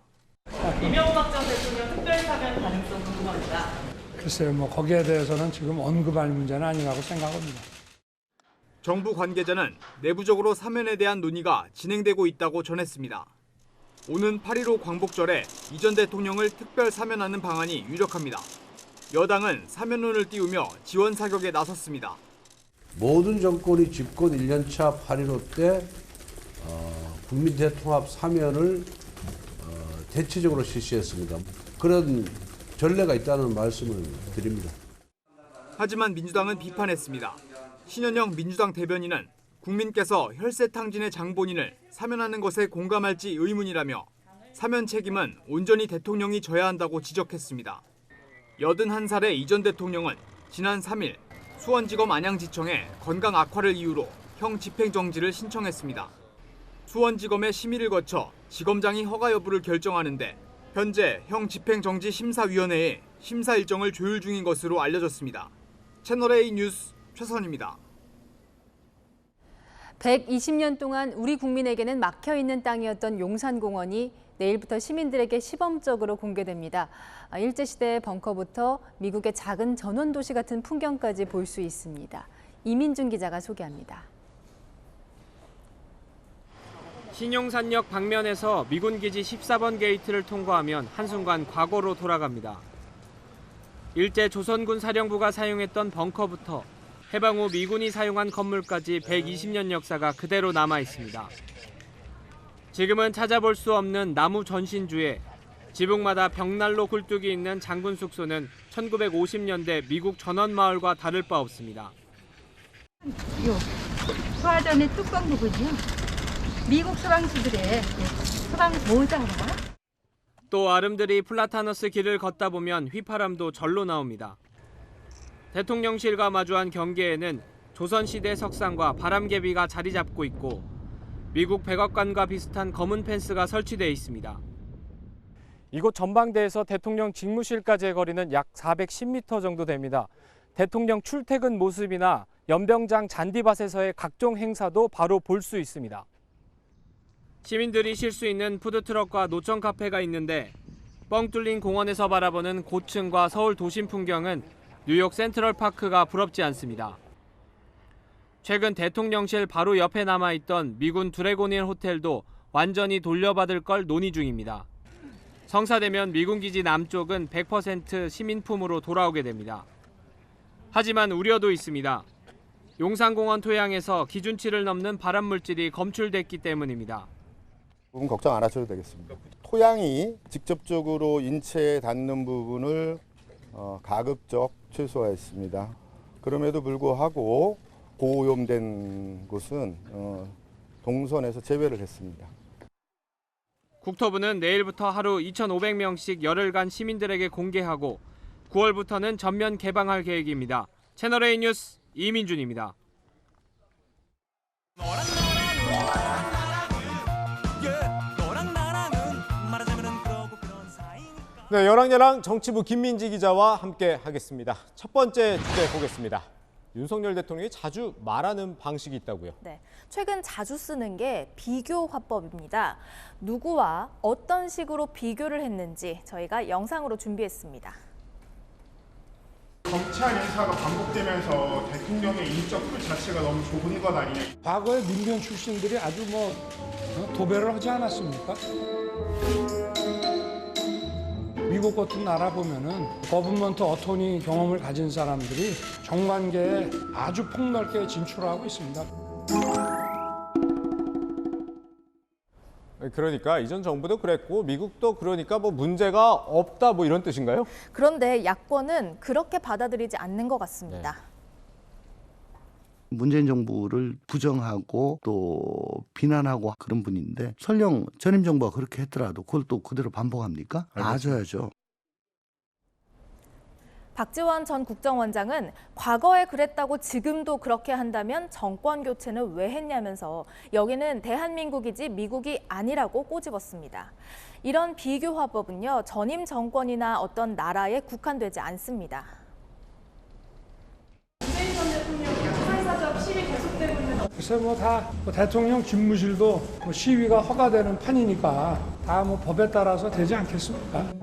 이명박 전 대통령 특별사면 가능성 궁금합니다. 글쎄요, 뭐 거기에 대해서는 지금 언급할 문제는 아니라고 생각합니다. 정부 관계자는 내부적으로 사면에 대한 논의가 진행되고 있다고 전했습니다. 오는 8.15 광복절에 이 전 대통령을 특별 사면하는 방안이 유력합니다. 여당은 사면론을 띄우며 지원 사격에 나섰습니다. 모든 정권이 집권 1년차 8.15 때 국민 대통합 사면을 대체적으로 실시했습니다. 그런 전례가 있다는 말씀을 드립니다. 하지만 민주당은 비판했습니다. 신현영 민주당 대변인은 국민께서 혈세탕진의 장본인을 사면하는 것에 공감할지 의문이라며 사면 책임은 온전히 대통령이 져야 한다고 지적했습니다. 81살의 이 전 대통령은 지난 3일 수원지검 안양지청에 건강 악화를 이유로 형 집행정지를 신청했습니다. 수원지검의 심의를 거쳐 지검장이 허가 여부를 결정하는데 현재 형 집행정지 심사위원회에 심사 일정을 조율 중인 것으로 알려졌습니다. 채널A 뉴스 최선입니다. 120년 동안 우리 국민에게는 막혀있는 땅이었던 용산공원이 내일부터 시민들에게 시범적으로 공개됩니다. 일제시대의 벙커부터 미국의 작은 전원도시 같은 풍경까지 볼 수 있습니다. 이민준 기자가 소개합니다. 신용산역 방면에서 미군기지 14번 게이트를 통과하면 한순간 과거로 돌아갑니다. 일제 조선군 사령부가 사용했던 벙커부터 해방 후 미군이 사용한 건물까지 120년 역사가 그대로 남아 있습니다. 지금은 찾아볼 수 없는 나무 전신주에 지붕마다 벽난로 굴뚝이 있는 장군 숙소는 1950년대 미국 전원마을과 다를 바 없습니다. 소화전의 뚜껑 부분이요. 미국 소방수들의 소방 모자인가? 또 아름드리 플라타너스 길을 걷다 보면 휘파람도 절로 나옵니다. 대통령실과 마주한 경계에는 조선시대 석상과 바람개비가 자리 잡고 있고 미국 백악관과 비슷한 검은 펜스가 설치되어 있습니다. 이곳 전방대에서 대통령 직무실까지의 거리는 약 410m 정도 됩니다. 대통령 출퇴근 모습이나 연병장 잔디밭에서의 각종 행사도 바로 볼 수 있습니다. 시민들이 쉴 수 있는 푸드트럭과 노천 카페가 있는데 뻥 뚫린 공원에서 바라보는 고층과 서울 도심 풍경은 뉴욕 센트럴파크가 부럽지 않습니다. 최근 대통령실 바로 옆에 남아있던 미군 드래곤힐 호텔도 완전히 돌려받을 걸 논의 중입니다. 성사되면 미군기지 남쪽은 100% 시민품으로 돌아오게 됩니다. 하지만 우려도 있습니다. 용산공원 토양에서 기준치를 넘는 발암물질이 검출됐기 때문입니다. 부분 걱정 안 하셔도 되겠습니다. 토양이 직접적으로 인체에 닿는 부분을 가급적 최소화했습니다. 그럼에도 불구하고 고오염된 곳은 동선에서 제외를 했습니다. 국토부는 내일부터 하루 2,500명씩 열흘간 시민들에게 공개하고 9월부터는 전면 개방할 계획입니다. 채널A 뉴스 이민준입니다. 네, 여랑여랑 정치부 김민지 기자와 함께 하겠습니다. 첫 번째 주제 보겠습니다. 윤석열 대통령이 자주 말하는 방식이 있다고요? 네, 최근 자주 쓰는 게 비교 화법입니다. 누구와 어떤 식으로 비교를 했는지 저희가 영상으로 준비했습니다. 검찰 인사가 반복되면서 대통령의 인적 그 자체가 너무 좁은 것 아니냐. 과거에 민변 출신들이 아주 도배를 하지 않았습니까? 미국 같은 나라 보면은 거버먼트 어토니 경험을 가진 사람들이 정관계에 아주 폭넓게 진출하고 있습니다. 그러니까 이전 정부도 그랬고 미국도 그러니까 뭐 문제가 없다 뭐 이런 뜻인가요? 그런데 야권은 그렇게 받아들이지 않는 것 같습니다. 네. 문재인 정부를 부정하고 또 비난하고 그런 분인데 설령 전임 정부가 그렇게 했더라도 그걸 또 그대로 반복합니까? 놔줘야죠. 박지원 전 국정원장은 과거에 그랬다고 지금도 그렇게 한다면 정권 교체는 왜 했냐면서 여기는 대한민국이지 미국이 아니라고 꼬집었습니다. 이런 비교 화법은요, 전임 정권이나 어떤 나라에 국한되지 않습니다. 문재인 전 대통령 약탈사적 시위 계속되고 있는. 글쎄 다 대통령 집무실도 시위가 허가되는 판이니까 다 법에 따라서 되지 않겠습니까?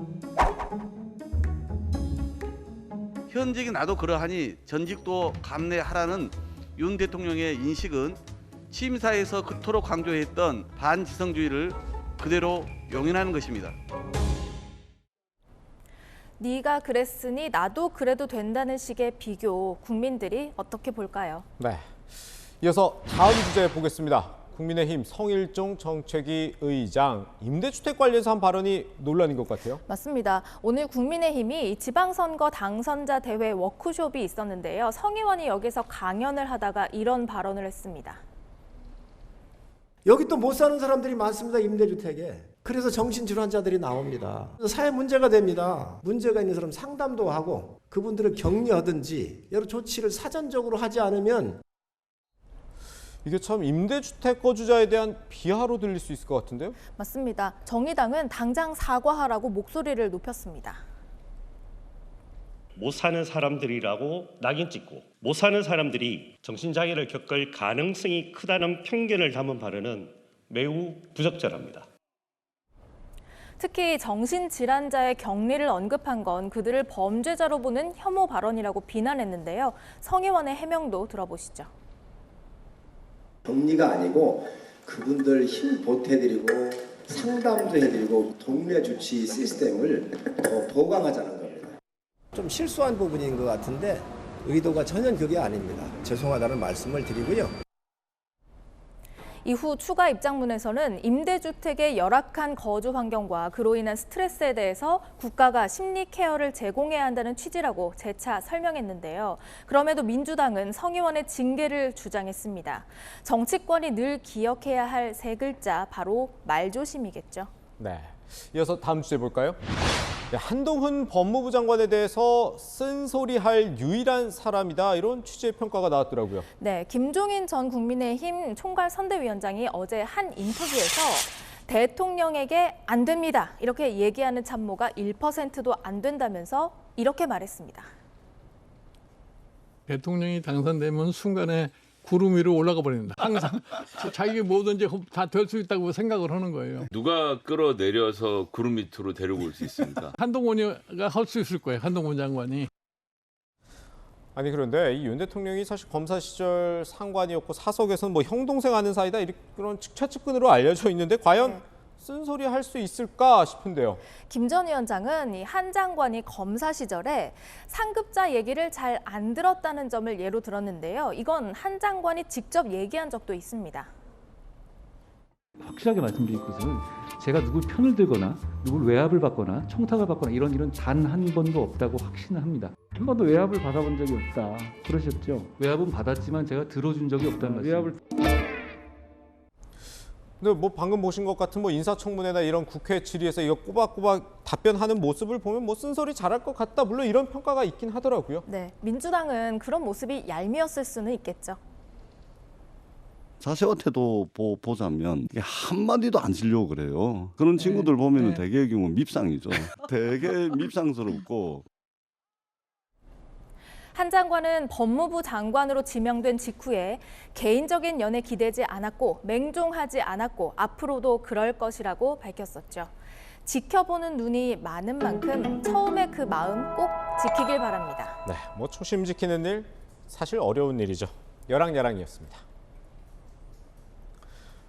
현직이 나도 그러하니 전직도 감내하라는 윤 대통령의 인식은 취임사에서 그토록 강조했던 반지성주의를 그대로 용인하는 것입니다. 네가 그랬으니 나도 그래도 된다는 식의 비교, 국민들이 어떻게 볼까요? 네. 이어서 다음 주제 보겠습니다. 국민의힘 성일종 정책위 의장, 임대주택 관련해서 한 발언이 논란인 것 같아요. 맞습니다. 오늘 국민의힘이 지방선거 당선자 대회 워크숍이 있었는데요. 성 의원이 여기서 강연을 하다가 이런 발언을 했습니다. 여기 또 못 사는 사람들이 많습니다. 임대주택에. 그래서 정신질환자들이 나옵니다. 사회 문제가 됩니다. 문제가 있는 사람 상담도 하고 그분들을 격리하든지 여러 조치를 사전적으로 하지 않으면 이게 참 임대주택 거주자에 대한 비하로 들릴 수 있을 것 같은데요? 맞습니다. 정의당은 당장 사과하라고 목소리를 높였습니다. 못 사는 사람들이라고 낙인 찍고 못 사는 사람들이 정신장애를 겪을 가능성이 크다는 편견을 담은 발언은 매우 부적절합니다. 특히 정신질환자의 격리를 언급한 건 그들을 범죄자로 보는 혐오 발언이라고 비난했는데요. 성 의원의 해명도 들어보시죠. 격리가 아니고 그분들 힘 보태드리고 상담도 해드리고 동네 주치 시스템을 더 보강하자는 겁니다. 좀 실수한 부분인 것 같은데 의도가 전혀 그게 아닙니다. 죄송하다는 말씀을 드리고요. 이후 추가 입장문에서는 임대주택의 열악한 거주 환경과 그로 인한 스트레스에 대해서 국가가 심리 케어를 제공해야 한다는 취지라고 재차 설명했는데요. 그럼에도 민주당은 성 의원의 징계를 주장했습니다. 정치권이 늘 기억해야 할 세 글자, 바로 말조심이겠죠. 네. 이어서 다음 주제 볼까요? 네, 한동훈 법무부 장관에 대해서 쓴소리할 유일한 사람이다, 이런 취지의 평가가 나왔더라고요. 네, 김종인 전 국민의힘 총괄 선대위원장이 어제 한 인터뷰에서 대통령에게 안 됩니다, 이렇게 얘기하는 참모가 1%도 안 된다면서 이렇게 말했습니다. 대통령이 당선되면 순간에 구름 위로 올라가 버립니다. 항상 자기 뭐든지 다 될 수 있다고 생각을 하는 거예요. 누가 끌어내려서 구름 밑으로 데리고 올 수 있습니까? 한동훈이가 할 수 있을 거예요. 한동훈 장관이. 아니 그런데 이 윤 대통령이 사실 검사 시절 상관이었고 사석에서는 뭐 형 동생 하는 사이다, 이런 최측근으로 알려져 있는데 과연 쓴소리 할 수 있을까 싶은데요. 김 전 위원장은 이 한 장관이 검사 시절에 상급자 얘기를 잘 안 들었다는 점을 예로 들었는데요. 이건 한 장관이 직접 얘기한 적도 있습니다. 확실하게 말씀드릴 것은 제가 누구 편을 들거나 누굴 외압을 받거나 청탁을 받거나 이런 단 한 번도 없다고 확신을 합니다. 한 번도 외압을 받아본 적이 없다 그러셨죠? 외압은 받았지만 제가 들어준 적이 없다는 말씀. 근데 뭐 방금 보신 것 같은 뭐 인사청문회나 이런 국회 질의에서 이거 꼬박꼬박 답변하는 모습을 보면 뭐 쓴소리 잘할 것 같다, 물론 이런 평가가 있긴 하더라고요. 네, 민주당은 그런 모습이 얄미웠을 수는 있겠죠. 자세한테도 보자면 이게 한마디도 안 쓰려고 그래요. 그런 친구들 보면은 대개의 경우 밉상이죠. 되게 밉상스럽고. 한 장관은 법무부 장관으로 지명된 직후에 개인적인 연애 기대지 않았고 맹종하지 않았고 앞으로도 그럴 것이라고 밝혔었죠. 지켜보는 눈이 많은 만큼 처음에 그 마음 꼭 지키길 바랍니다. 네, 뭐 초심 지키는 일 사실 어려운 일이죠. 여랑야랑이었습니다.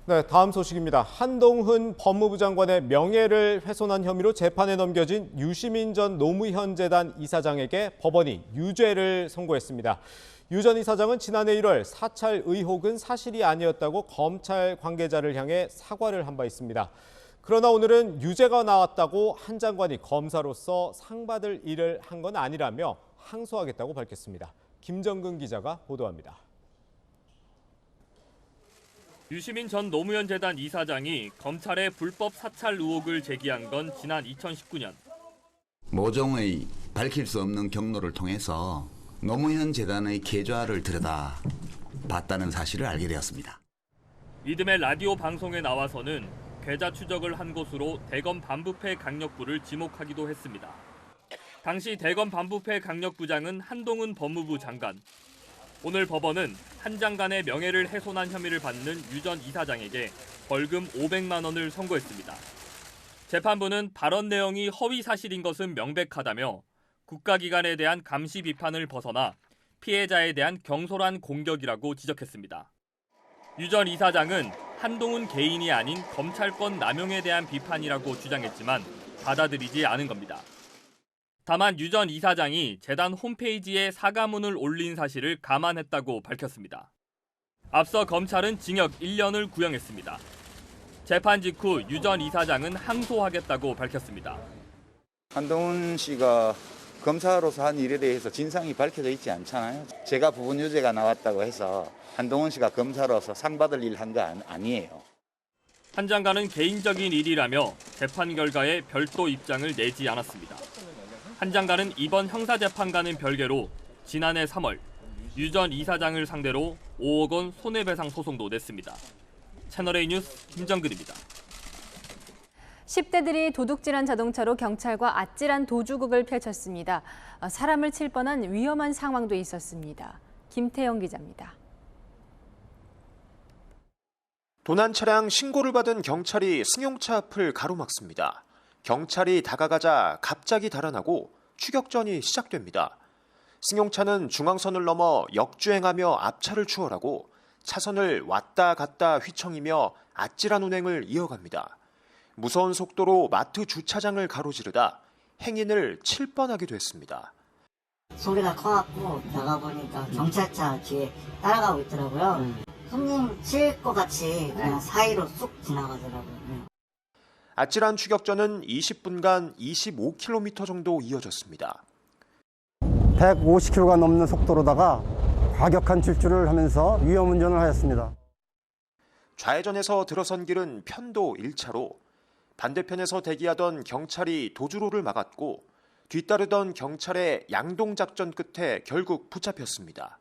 네, 다음 소식입니다. 한동훈 법무부 장관의 명예를 훼손한 혐의로 재판에 넘겨진 유시민 전 노무현 재단 이사장에게 법원이 유죄를 선고했습니다. 유 전 이사장은 지난해 1월 사찰 의혹은 사실이 아니었다고 검찰 관계자를 향해 사과를 한 바 있습니다. 그러나 오늘은 유죄가 나왔다고 한 장관이 검사로서 상 받을 일을 한 건 아니라며 항소하겠다고 밝혔습니다. 김정근 기자가 보도합니다. 유시민 전 노무현 재단 이사장이 검찰에 불법 사찰 의혹을 제기한 건 지난 2019년. 모종의 밝힐 수 없는 경로를 통해서 노무현 재단의 계좌를 들여다봤다는 사실을 알게 되었습니다. 믿음의 라디오 방송에 나와서는 계좌 추적을 한 것으로 대검 반부패 강력부를 지목하기도 했습니다. 당시 대검 반부패 강력부장은 한동훈 법무부 장관. 오늘 법원은 한 장관의 명예를 훼손한 혐의를 받는 유 전 이사장에게 벌금 500만 원을 선고했습니다. 재판부는 발언 내용이 허위 사실인 것은 명백하다며 국가기관에 대한 감시 비판을 벗어나 피해자에 대한 경솔한 공격이라고 지적했습니다. 유 전 이사장은 한동훈 개인이 아닌 검찰권 남용에 대한 비판이라고 주장했지만 받아들이지 않은 겁니다. 다만 유 전 이사장이 재단 홈페이지에 사과문을 올린 사실을 감안했다고 밝혔습니다. 앞서 검찰은 징역 1년을 구형했습니다. 재판 직후 유 전 이사장은 항소하겠다고 밝혔습니다. 한동훈 씨가 검사로서 한 일에 대해서 진상이 밝혀져 있지 않잖아요. 제가 부분 유죄가 나왔다고 해서 한동훈 씨가 검사로서 상 받을 일 한 거 아니에요. 한 장관은 개인적인 일이라며 재판 결과에 별도 입장을 내지 않았습니다. 한 장관은 이번 형사재판과는 별개로 지난해 3월 유 전 이사장을 상대로 5억 원 손해배상 소송도 냈습니다. 채널A 뉴스 김정근입니다. 10대들이 도둑질한 자동차로 경찰과 아찔한 도주극을 펼쳤습니다. 사람을 칠 뻔한 위험한 상황도 있었습니다. 김태영 기자입니다. 도난 차량 신고를 받은 경찰이 승용차 앞을 가로막습니다. 경찰이 다가가자 갑자기 달아나고 추격전이 시작됩니다. 승용차는 중앙선을 넘어 역주행하며 앞차를 추월하고 차선을 왔다 갔다 휘청이며 아찔한 운행을 이어갑니다. 무서운 속도로 마트 주차장을 가로지르다 행인을 칠 뻔하기도 했습니다. 소리가 커갖고 나가보니까 경찰차 뒤에 따라가고 있더라고요. 손님 칠 것 같이 그냥 사이로 쑥 지나가더라고요. 아찔한 추격전은 20분간 25km 정도 이어졌습니다. 150km가 넘는 속도로다가 과격한 질주를 하면서 위험 운전을 하였습니다. 좌회전에서 들어선 길은 편도 1차로, 반대편에서 대기하던 경찰이 도주로를 막았고 뒤따르던 경찰의 양동작전 끝에 결국 붙잡혔습니다.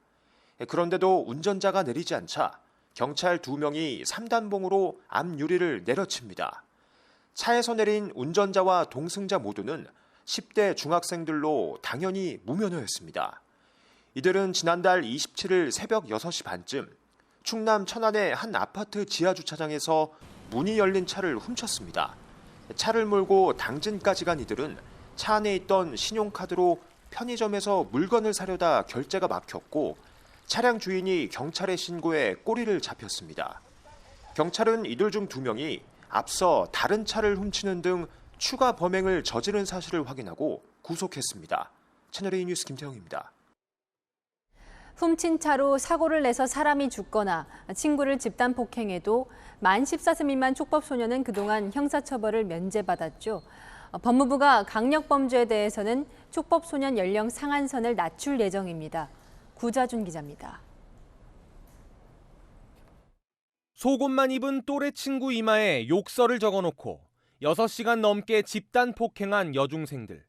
그런데도 운전자가 내리지 않자 경찰 2명이 3단봉으로 앞유리를 내려칩니다. 차에서 내린 운전자와 동승자 모두는 10대 중학생들로 당연히 무면허였습니다. 이들은 지난달 27일 새벽 6시 반쯤 충남 천안의 한 아파트 지하주차장에서 문이 열린 차를 훔쳤습니다. 차를 몰고 당진까지 간 이들은 차 안에 있던 신용카드로 편의점에서 물건을 사려다 결제가 막혔고 차량 주인이 경찰에 신고해 꼬리를 잡혔습니다. 경찰은 이들 중 2명이 앞서 다른 차를 훔치는 등 추가 범행을 저지른 사실을 확인하고 구속했습니다. 채널A 뉴스 김태형입니다. 훔친 차로 사고를 내서 사람이 죽거나 친구를 집단 폭행해도 만 14세 미만 촉법소년은 그동안 형사처벌을 면제받았죠. 법무부가 강력범죄에 대해서는 촉법소년 연령 상한선을 낮출 예정입니다. 구자준 기자입니다. 속옷만 입은 또래 친구 이마에 욕설을 적어놓고 6시간 넘게 집단 폭행한 여중생들.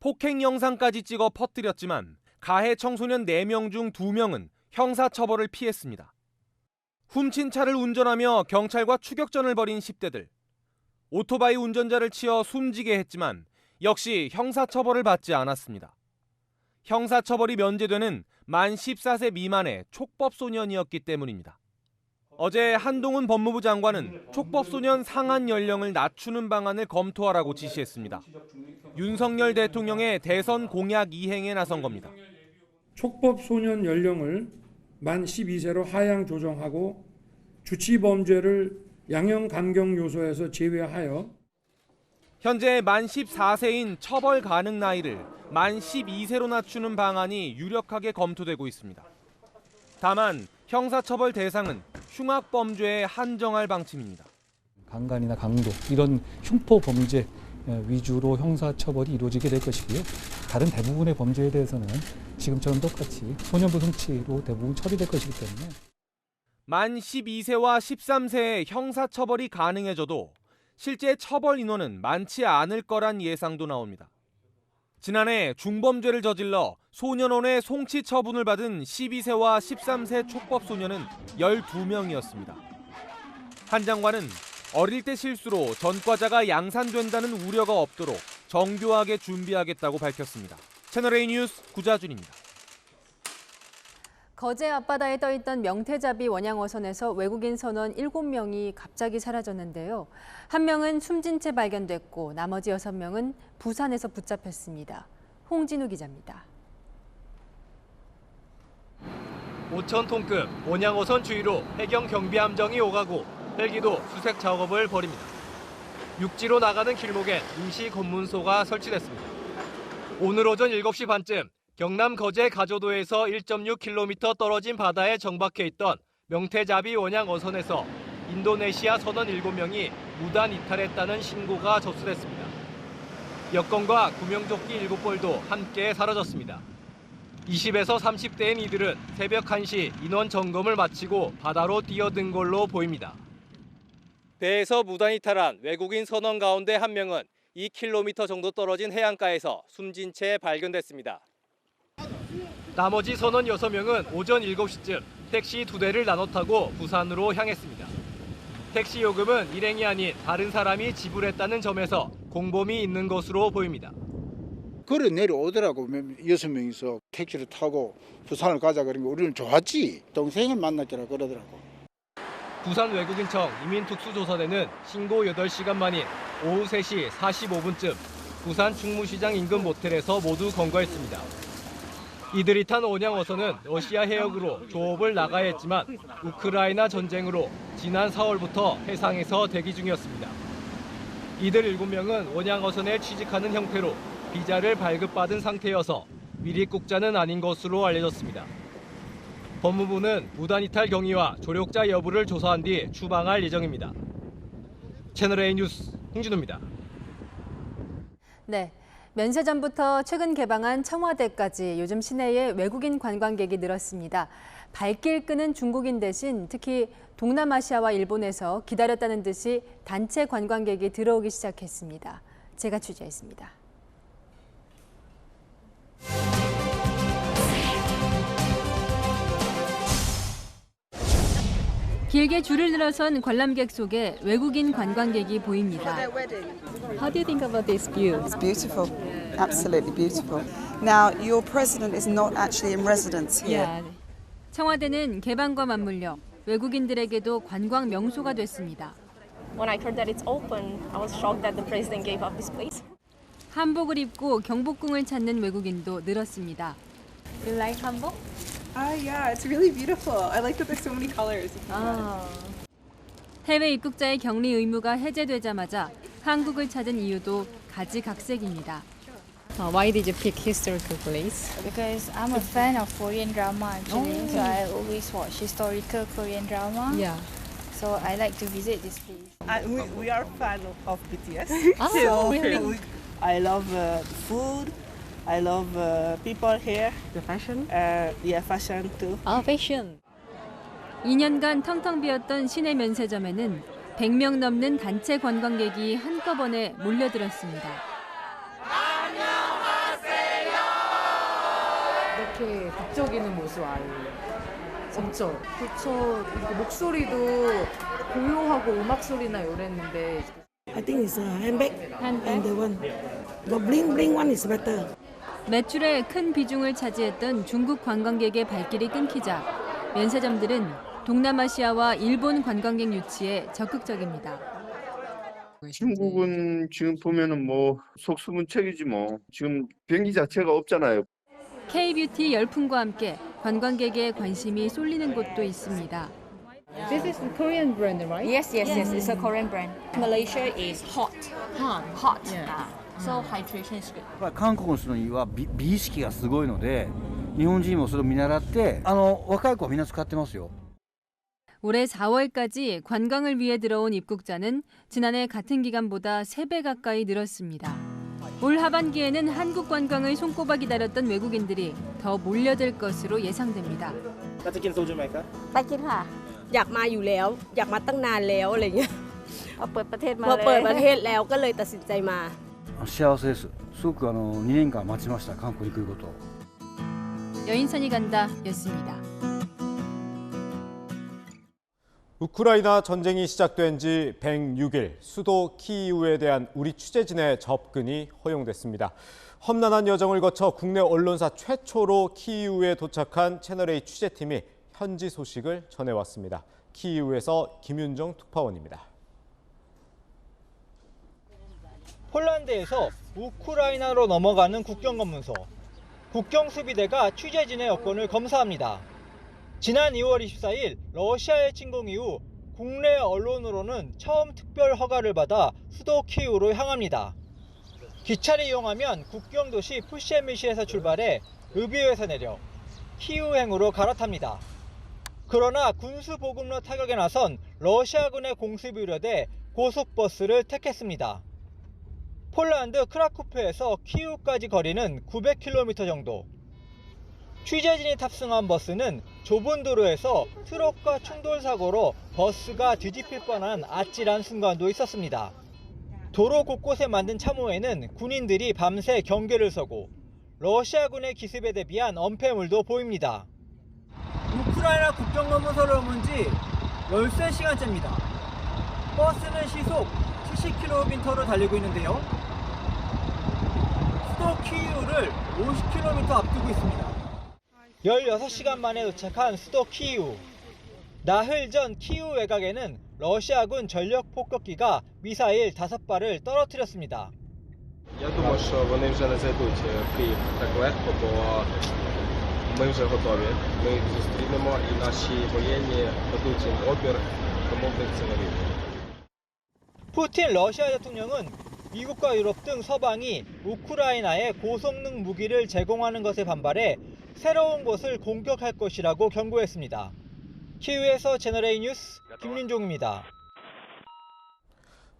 폭행 영상까지 찍어 퍼뜨렸지만 가해 청소년 4명 중 2명은 형사처벌을 피했습니다. 훔친 차를 운전하며 경찰과 추격전을 벌인 10대들. 오토바이 운전자를 치어 숨지게 했지만 역시 형사처벌을 받지 않았습니다. 형사처벌이 면제되는 만 14세 미만의 촉법소년이었기 때문입니다. 어제 한동훈 법무부 장관은 촉법소년 상한 연령을 낮추는 방안을 검토하라고 지시했습니다. 윤석열 대통령의 대선 공약 이행에 나선 겁니다. 촉법소년 연령을 만 12세로 하향 조정하고 주치범죄를 양형 감경 요소에서 제외하여 현재 만 14세인 처벌 가능 나이를 만 12세로 낮추는 방안이 유력하게 검토되고 있습니다. 다만 형사처벌 대상은 흉악범죄에 한정할 방침입니다. 강간이나 강도 이런 흉포 범죄 위주로 형사처벌이 이루어지게 될 것이고요. 다른 대부분의 범죄에 대해서는 지금처럼 똑같이 소년부 흉치로 대부분 처리될 것이기 때문에 만 12세와 13세의 형사처벌이 가능해져도 실제 처벌 인원은 많지 않을 거란 예상도 나옵니다. 지난해 중범죄를 저질러 소년원의 송치 처분을 받은 12세와 13세 촉법소년은 12명이었습니다. 한 장관은 어릴 때 실수로 전과자가 양산된다는 우려가 없도록 정교하게 준비하겠다고 밝혔습니다. 채널A 뉴스 구자준입니다. 거제 앞바다에 떠있던 명태잡이 원양어선에서 외국인 선원 7명이 갑자기 사라졌는데요. 한 명은 숨진 채 발견됐고 나머지 6명은 부산에서 붙잡혔습니다. 홍진우 기자입니다. 5,000톤급 원양어선 주위로 해경 경비함정이 오가고 헬기도 수색 작업을 벌입니다. 육지로 나가는 길목엔 임시 검문소가 설치됐습니다. 오늘 오전 7시 반쯤 경남 거제 가조도에서 1.6km 떨어진 바다에 정박해 있던 명태잡이 원양 어선에서 인도네시아 선원 7명이 무단 이탈했다는 신고가 접수됐습니다. 여권과 구명조끼 7벌도 함께 사라졌습니다. 20에서 30대인 이들은 새벽 1시 인원 점검을 마치고 바다로 뛰어든 걸로 보입니다. 배에서 무단 이탈한 외국인 선원 가운데 한 명은 2km 정도 떨어진 해안가에서 숨진 채 발견됐습니다. 나머지 선원 6명은 오전 7시쯤 택시 2대를 나눠 타고 부산으로 향했습니다. 택시 요금은 일행이 아닌 다른 사람이 지불했다는 점에서 공범이 있는 것으로 보입니다. 걸어 내려오더라고. 6명이서 택시를 타고 부산을 가자 그러면 우리는 좋았지. 동생을 만났더라 그러더라고. 부산 외국인청 이민특수조사대는 신고 8시간 만인 오후 3시 45분쯤 부산 중무시장 인근 모텔에서 모두 검거했습니다. 이들이 탄 원양 어선은 러시아 해역으로 조업을 나가야 했지만 우크라이나 전쟁으로 지난 4월부터 해상에서 대기 중이었습니다. 이들 7명은 원양 어선에 취직하는 형태로 비자를 발급받은 상태여서 미립국자는 아닌 것으로 알려졌습니다. 법무부는 무단 이탈 경위와 조력자 여부를 조사한 뒤 추방할 예정입니다. 채널A 뉴스 홍진우입니다. 네. 면세점부터 최근 개방한 청와대까지 요즘 시내에 외국인 관광객이 늘었습니다. 발길 끄는 중국인 대신 특히 동남아시아와 일본에서 기다렸다는 듯이 단체 관광객이 들어오기 시작했습니다. 제가 취재했습니다. 길게 줄을 늘어선 관람객 속에 외국인 관광객이 보입니다. How do you think about this view? It's beautiful. Absolutely beautiful. Now, your president is not actually in residence here. Yeah. 청와대는 개방과 맞물려 외국인들에게도 관광 명소가 됐습니다. When I heard that it's open, I was shocked that the president gave up this place. 한복을 입고 경복궁을 찾는 외국인도 늘었습니다. You like hanbok? Yeah, it's really beautiful. I like that there's so many colors. 해외 입국자의 격리 의무가 해제되자마자 한국을 찾은 이유도 가지각색입니다. Why did you pick historical place? Because I'm a fan of Korean drama actually, so I always watch historical Korean drama. Yeah. So I like to visit this place. We are fan of BTS. Oh, really? I love food. I love people here. The fashion? Yeah, fashion too. Fashion. 2년간 텅텅 비었던 시내 면세점에는 100명 넘는 단체 관광객이 한꺼번에 몰려들었습니다. 이렇게 북적이는 모습 아니에요. 없죠. 그렇죠. 목소리도 고요하고 음악 소리나 이랬는데. I think it's a handbag. And the one, the bling bling one is better. 매출의 큰 비중을 차지했던 중국 관광객의 발길이 끊기자 면세점들은 동남아시아와 일본 관광객 유치에 적극적입니다. 중국은 지금 보면은 뭐 속수무책이지 뭐. 지금 비행기 자체가 없잖아요. K-뷰티 열풍과 함께 관광객의 관심이 쏠리는 곳도 있습니다. This is a Korean brand, right? Yes, it's a Korean brand. Malaysia is hot. Hot. Yeah. So hydration is good. 韓国の人には美意識がすごいので、日本人もそれを見習って、若い子はみんな使ってますよ。 올해 4월까지 관광을 위해 들어온 입국자는 지난해 같은 기간보다 3배 가까이 늘었습니다. 올 하반기에는 한국 관광을 손꼽아 기다렸던 외국인들이 더 몰려들 것으로 예상됩니다. จะกินโซจูไหมคะ ไปกินค่ะ อยากมาอยู่แล้ว อยากมาตั้งนานแล้วอะไรเงี้ย เอาเปิดประเทศมา พอ เลย เปิดประเทศแล้วก็เลยตัดสินใจมา 幸せです。すごく2年間待ちました。韓国に来ること。 여인선이 간다였습니다. 우크라이나 전쟁이 시작된 지 106일, 수도 키이우에 대한 우리 취재진의 접근이 허용됐습니다. 험난한 여정을 거쳐 국내 언론사 최초로 키이우에 도착한 채널A 취재팀이 현지 소식을 전해왔습니다. 키이우에서 김윤정 특파원입니다. 폴란드에서 우크라이나로 넘어가는 국경검문소. 국경수비대가 취재진의 여권을 검사합니다. 지난 2월 24일 러시아의 침공 이후 국내 언론으로는 처음 특별 허가를 받아 수도 키이우로 향합니다. 기차를 이용하면 국경 도시 푸시에미시에서 출발해 르비오에서 내려 키이우행으로 갈아탑니다. 그러나 군수 보급로 타격에 나선 러시아군의 공습이 우려돼 고속버스를 택했습니다. 폴란드 크라쿠프에서 키이우까지 거리는 900km 정도. 취재진이 탑승한 버스는 좁은 도로에서 트럭과 충돌 사고로 버스가 뒤집힐 뻔한 아찔한 순간도 있었습니다. 도로 곳곳에 만든 참호에는 군인들이 밤새 경계를 서고 러시아군의 기습에 대비한 엄폐물도 보입니다. 우크라이나 국경 검문소를 온 지 13시간째입니다. 버스는 시속 70km로 달리고 있는데요. 수도 키이우를 50km 앞두고 있습니다. 16시간 만에 도착한 수도 키이우. 나흘 전 키이우 외곽에는 러시아군 전력 폭격기가 미사일 5발을 떨어뜨렸습니다. Я думаю, що вони вже не зайдуть в Київ так легко, бо ми вже готові. Ми їх зустрінемо і наші воєнні дадуть їм опір, тому в них це не вийде. 푸틴 러시아 대통령은 미국과 유럽 등 서방이 우크라이나에 고성능 무기를 제공하는 것에 반발해 새로운 곳을 공격할 것이라고 경고했습니다. 키이우에서 채널A 뉴스 김민종입니다.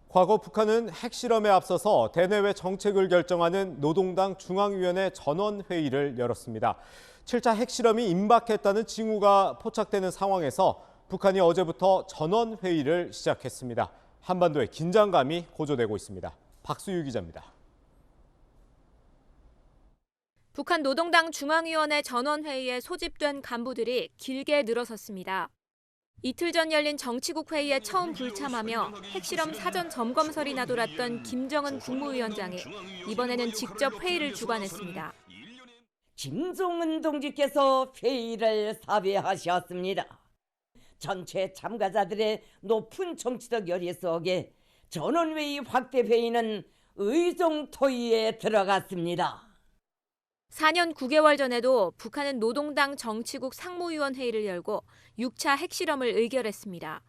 과거 북한은 핵실험에 앞서서 대내외 정책을 결정하는 노동당 중앙위원회 전원회의를 열었습니다. 7차 핵실험이 임박했다는 징후가 포착되는 상황에서 북한이 어제부터 전원회의를 시작했습니다. 한반도의 긴장감이 고조되고 있습니다. 박수유 기자입니다. 북한 노동당 중앙위원회 전원회의에 소집된 간부들이 길게 늘어섰습니다. 이틀 전 열린 정치국 회의에 처음 불참하며 핵실험 사전 점검설이 나돌았던 김정은 국무위원장이 이번에는 직접 회의를 주관했습니다. 김정은 동지께서 회의를 사회하셨습니다. 전체 참가자들의 높은 정치적 열의 속에 전원회의 확대 회의는 의정토의에 들어갔습니다. 4년 9개월 전에도 북한은 노동당 정치국 상무위원 회의를 열고 6차 핵실험을 의결했습니다.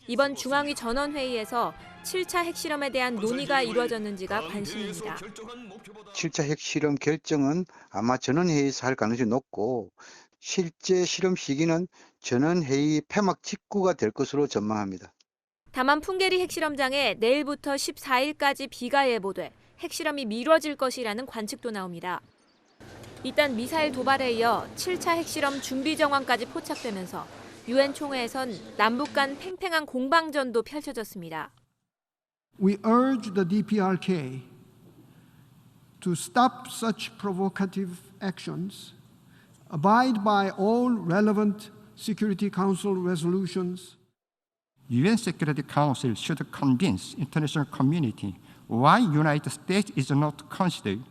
이번 중앙위 전원회의에서 7차 핵실험에 대한 논의가 이루어졌는지가 관심입니다. 7차 핵실험 결정은 아마 전원회의에서 할 가능성이 높고 실제 실험 시기는 전원회의 폐막 직후가 될 것으로 전망합니다. 다만 풍계리 핵실험장에 내일부터 14일까지 비가 예보돼 핵실험이 미뤄질 것이라는 관측도 나옵니다. 일단 미사일 도발에 이어 7차 핵실험 준비 정황까지 포착되면서 유엔 총회에선 남북 간 팽팽한 공방전도 펼쳐졌습니다. We urge the DPRK to stop such provocative actions, abide by all relevant Security Council resolutions. UN Security Council should convince international community why United States is not considered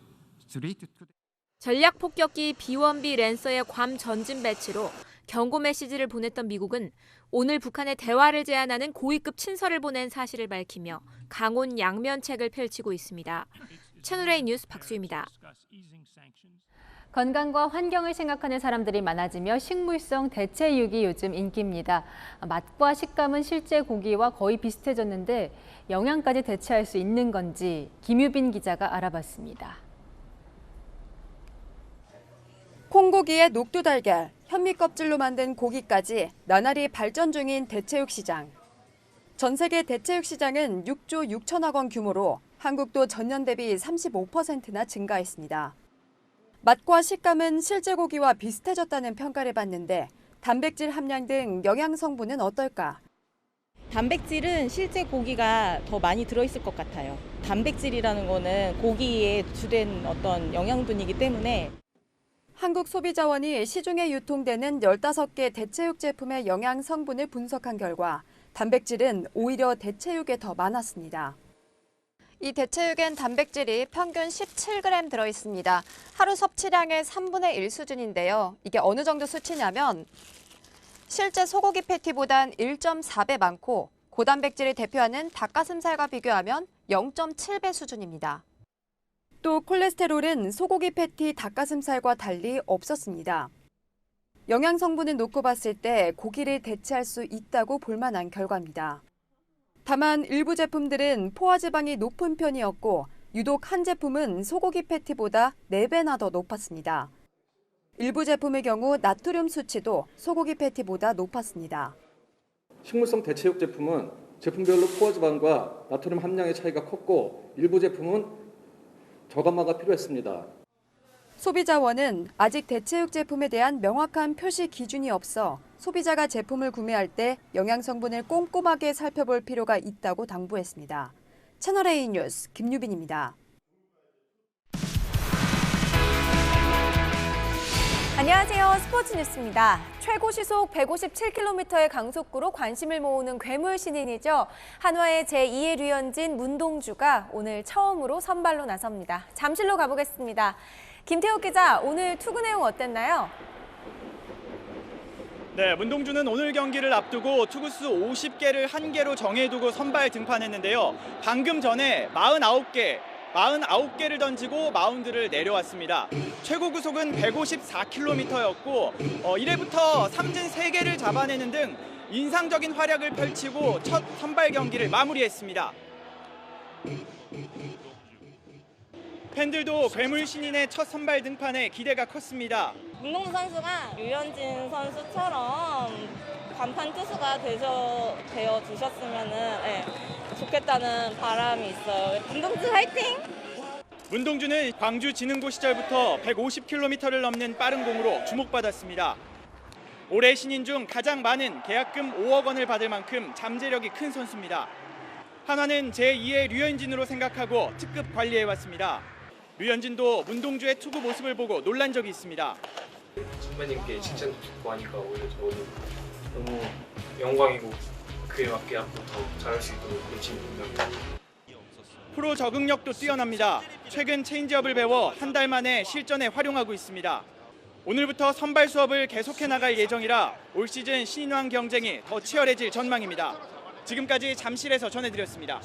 threat to the 전략 폭격기 B-1B 랜서의 괌 전진 배치로 경고 메시지를 보냈던 미국은 오늘 북한에 대화를 제안하는 고위급 친서를 보낸 사실을 밝히며 강온 양면책을 펼치고 있습니다. 채널A 뉴스 박수희입니다. 건강과 환경을 생각하는 사람들이 많아지며 식물성 대체육이 요즘 인기입니다. 맛과 식감은 실제 고기와 거의 비슷해졌는데 영양까지 대체할 수 있는 건지 김유빈 기자가 알아봤습니다. 콩고기에 녹두달걀, 현미껍질로 만든 고기까지 나날이 발전 중인 대체육 시장. 전 세계 대체육 시장은 6조 6천억 원 규모로 한국도 전년 대비 35%나 증가했습니다. 맛과 식감은 실제 고기와 비슷해졌다는 평가를 받는데 단백질 함량 등 영양 성분은 어떨까? 단백질은 실제 고기가 더 많이 들어있을 것 같아요. 단백질이라는 거는 고기의 주된 어떤 영양분이기 때문에 한국소비자원이 시중에 유통되는 15개 대체육 제품의 영양 성분을 분석한 결과 단백질은 오히려 대체육에 더 많았습니다. 이 대체육엔 단백질이 평균 17g 들어있습니다. 하루 섭취량의 3분의 1 수준인데요. 이게 어느 정도 수치냐면 실제 소고기 패티보단 1.4배 많고 고단백질을 대표하는 닭가슴살과 비교하면 0.7배 수준입니다. 또 콜레스테롤은 소고기 패티 닭가슴살과 달리 없었습니다. 영양 성분을 놓고 봤을 때 고기를 대체할 수 있다고 볼 만한 결과입니다. 다만 일부 제품들은 포화지방이 높은 편이었고 유독 한 제품은 소고기 패티보다 4배나 더 높았습니다. 일부 제품의 경우 나트륨 수치도 소고기 패티보다 높았습니다. 식물성 대체육 제품은 제품별로 포화지방과 나트륨 함량의 차이가 컸고 일부 제품은 저감마가 필요했습니다. 소비자원은 아직 대체육 제품에 대한 명확한 표시 기준이 없어 소비자가 제품을 구매할 때 영양 성분을 꼼꼼하게 살펴볼 필요가 있다고 당부했습니다. 채널A 뉴스 김유빈입니다. 안녕하세요. 스포츠 뉴스입니다. 최고 시속 157km의 강속구로 관심을 모으는 괴물 신인이죠. 한화의 제2의 류현진, 문동주가 오늘 처음으로 선발로 나섭니다. 잠실로 가보겠습니다. 김태욱 기자, 오늘 투구 내용 어땠나요? 네, 문동주는 오늘 경기를 앞두고 투구수 50개를 한 개로 정해두고 선발 등판했는데요. 방금 전에 49개를 던지고 마운드를 내려왔습니다. 최고 구속은 154km였고 1회부터 삼진 3개를 잡아내는 등 인상적인 활약을 펼치고 첫 선발 경기를 마무리했습니다. 팬들도 괴물 신인의 첫 선발 등판에 기대가 컸습니다. 문동주 선수가 류현진 선수처럼 간판 투수가 되어 주셨으면 좋겠다는 바람이 있어요. 문동주 화이팅! 문동주는 광주 진흥고 시절부터 150km를 넘는 빠른 공으로 주목받았습니다. 올해 신인 중 가장 많은 계약금 5억 원을 받을 만큼 잠재력이 큰 선수입니다. 한화는 제2의 류현진으로 생각하고 특급 관리해왔습니다. 류현진도 문동주의 투구 모습을 보고 놀란 적이 있습니다. 선배님께 칭찬 듣고 하니까 오히려 저는 너무 영광이고 그에 맞게 앞으로 더 잘할 수 있도록 열심히 준비합니다. 프로 적응력도 뛰어납니다. 최근 체인지업을 배워 한 달 만에 실전에 활용하고 있습니다. 오늘부터 선발 수업을 계속해 나갈 예정이라 올 시즌 신인왕 경쟁이 더 치열해질 전망입니다. 지금까지 잠실에서 전해드렸습니다.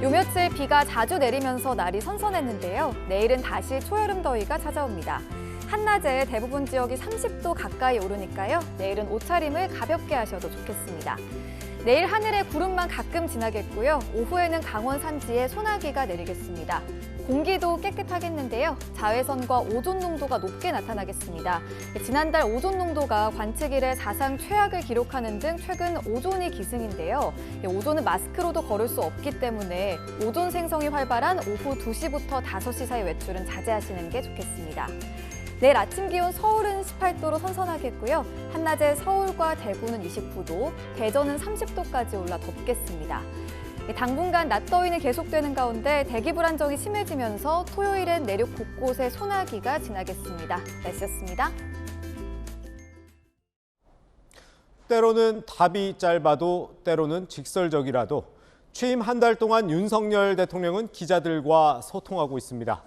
요 며칠 비가 자주 내리면서 날이 선선했는데요. 내일은 다시 초여름 더위가 찾아옵니다. 한낮에 대부분 지역이 30도 가까이 오르니까요. 내일은 옷차림을 가볍게 하셔도 좋겠습니다. 내일 하늘에 구름만 가끔 지나겠고요. 오후에는 강원 산지에 소나기가 내리겠습니다. 공기도 깨끗하겠는데요. 자외선과 오존 농도가 높게 나타나겠습니다. 지난달 오존 농도가 관측 이래 사상 최악을 기록하는 등 최근 오존이 기승인데요. 오존은 마스크로도 걸을 수 없기 때문에 오존 생성이 활발한 오후 2시부터 5시 사이 외출은 자제하시는 게 좋겠습니다. 내일 아침 기온 서울은 18도로 선선하겠고요. 한낮에 서울과 대구는 29도, 대전은 30도까지 올라 덥겠습니다. 당분간 낮더위는 계속되는 가운데 대기 불안정이 심해지면서 토요일엔 내륙 곳곳에 소나기가 지나겠습니다. 날씨였습니다. 때로는 답이 짧아도 때로는 직설적이라도 취임 한 달 동안 윤석열 대통령은 기자들과 소통하고 있습니다.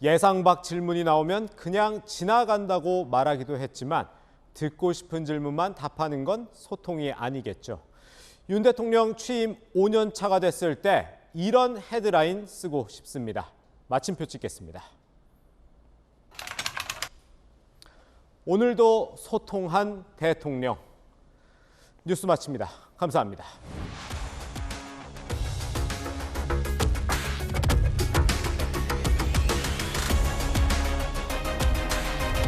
예상 밖 질문이 나오면 그냥 지나간다고 말하기도 했지만 듣고 싶은 질문만 답하는 건 소통이 아니겠죠. 윤 대통령 취임 5년 차가 됐을 때 이런 헤드라인 쓰고 싶습니다. 마침표 찍겠습니다. 오늘도 소통한 대통령. 뉴스 마칩니다. 감사합니다.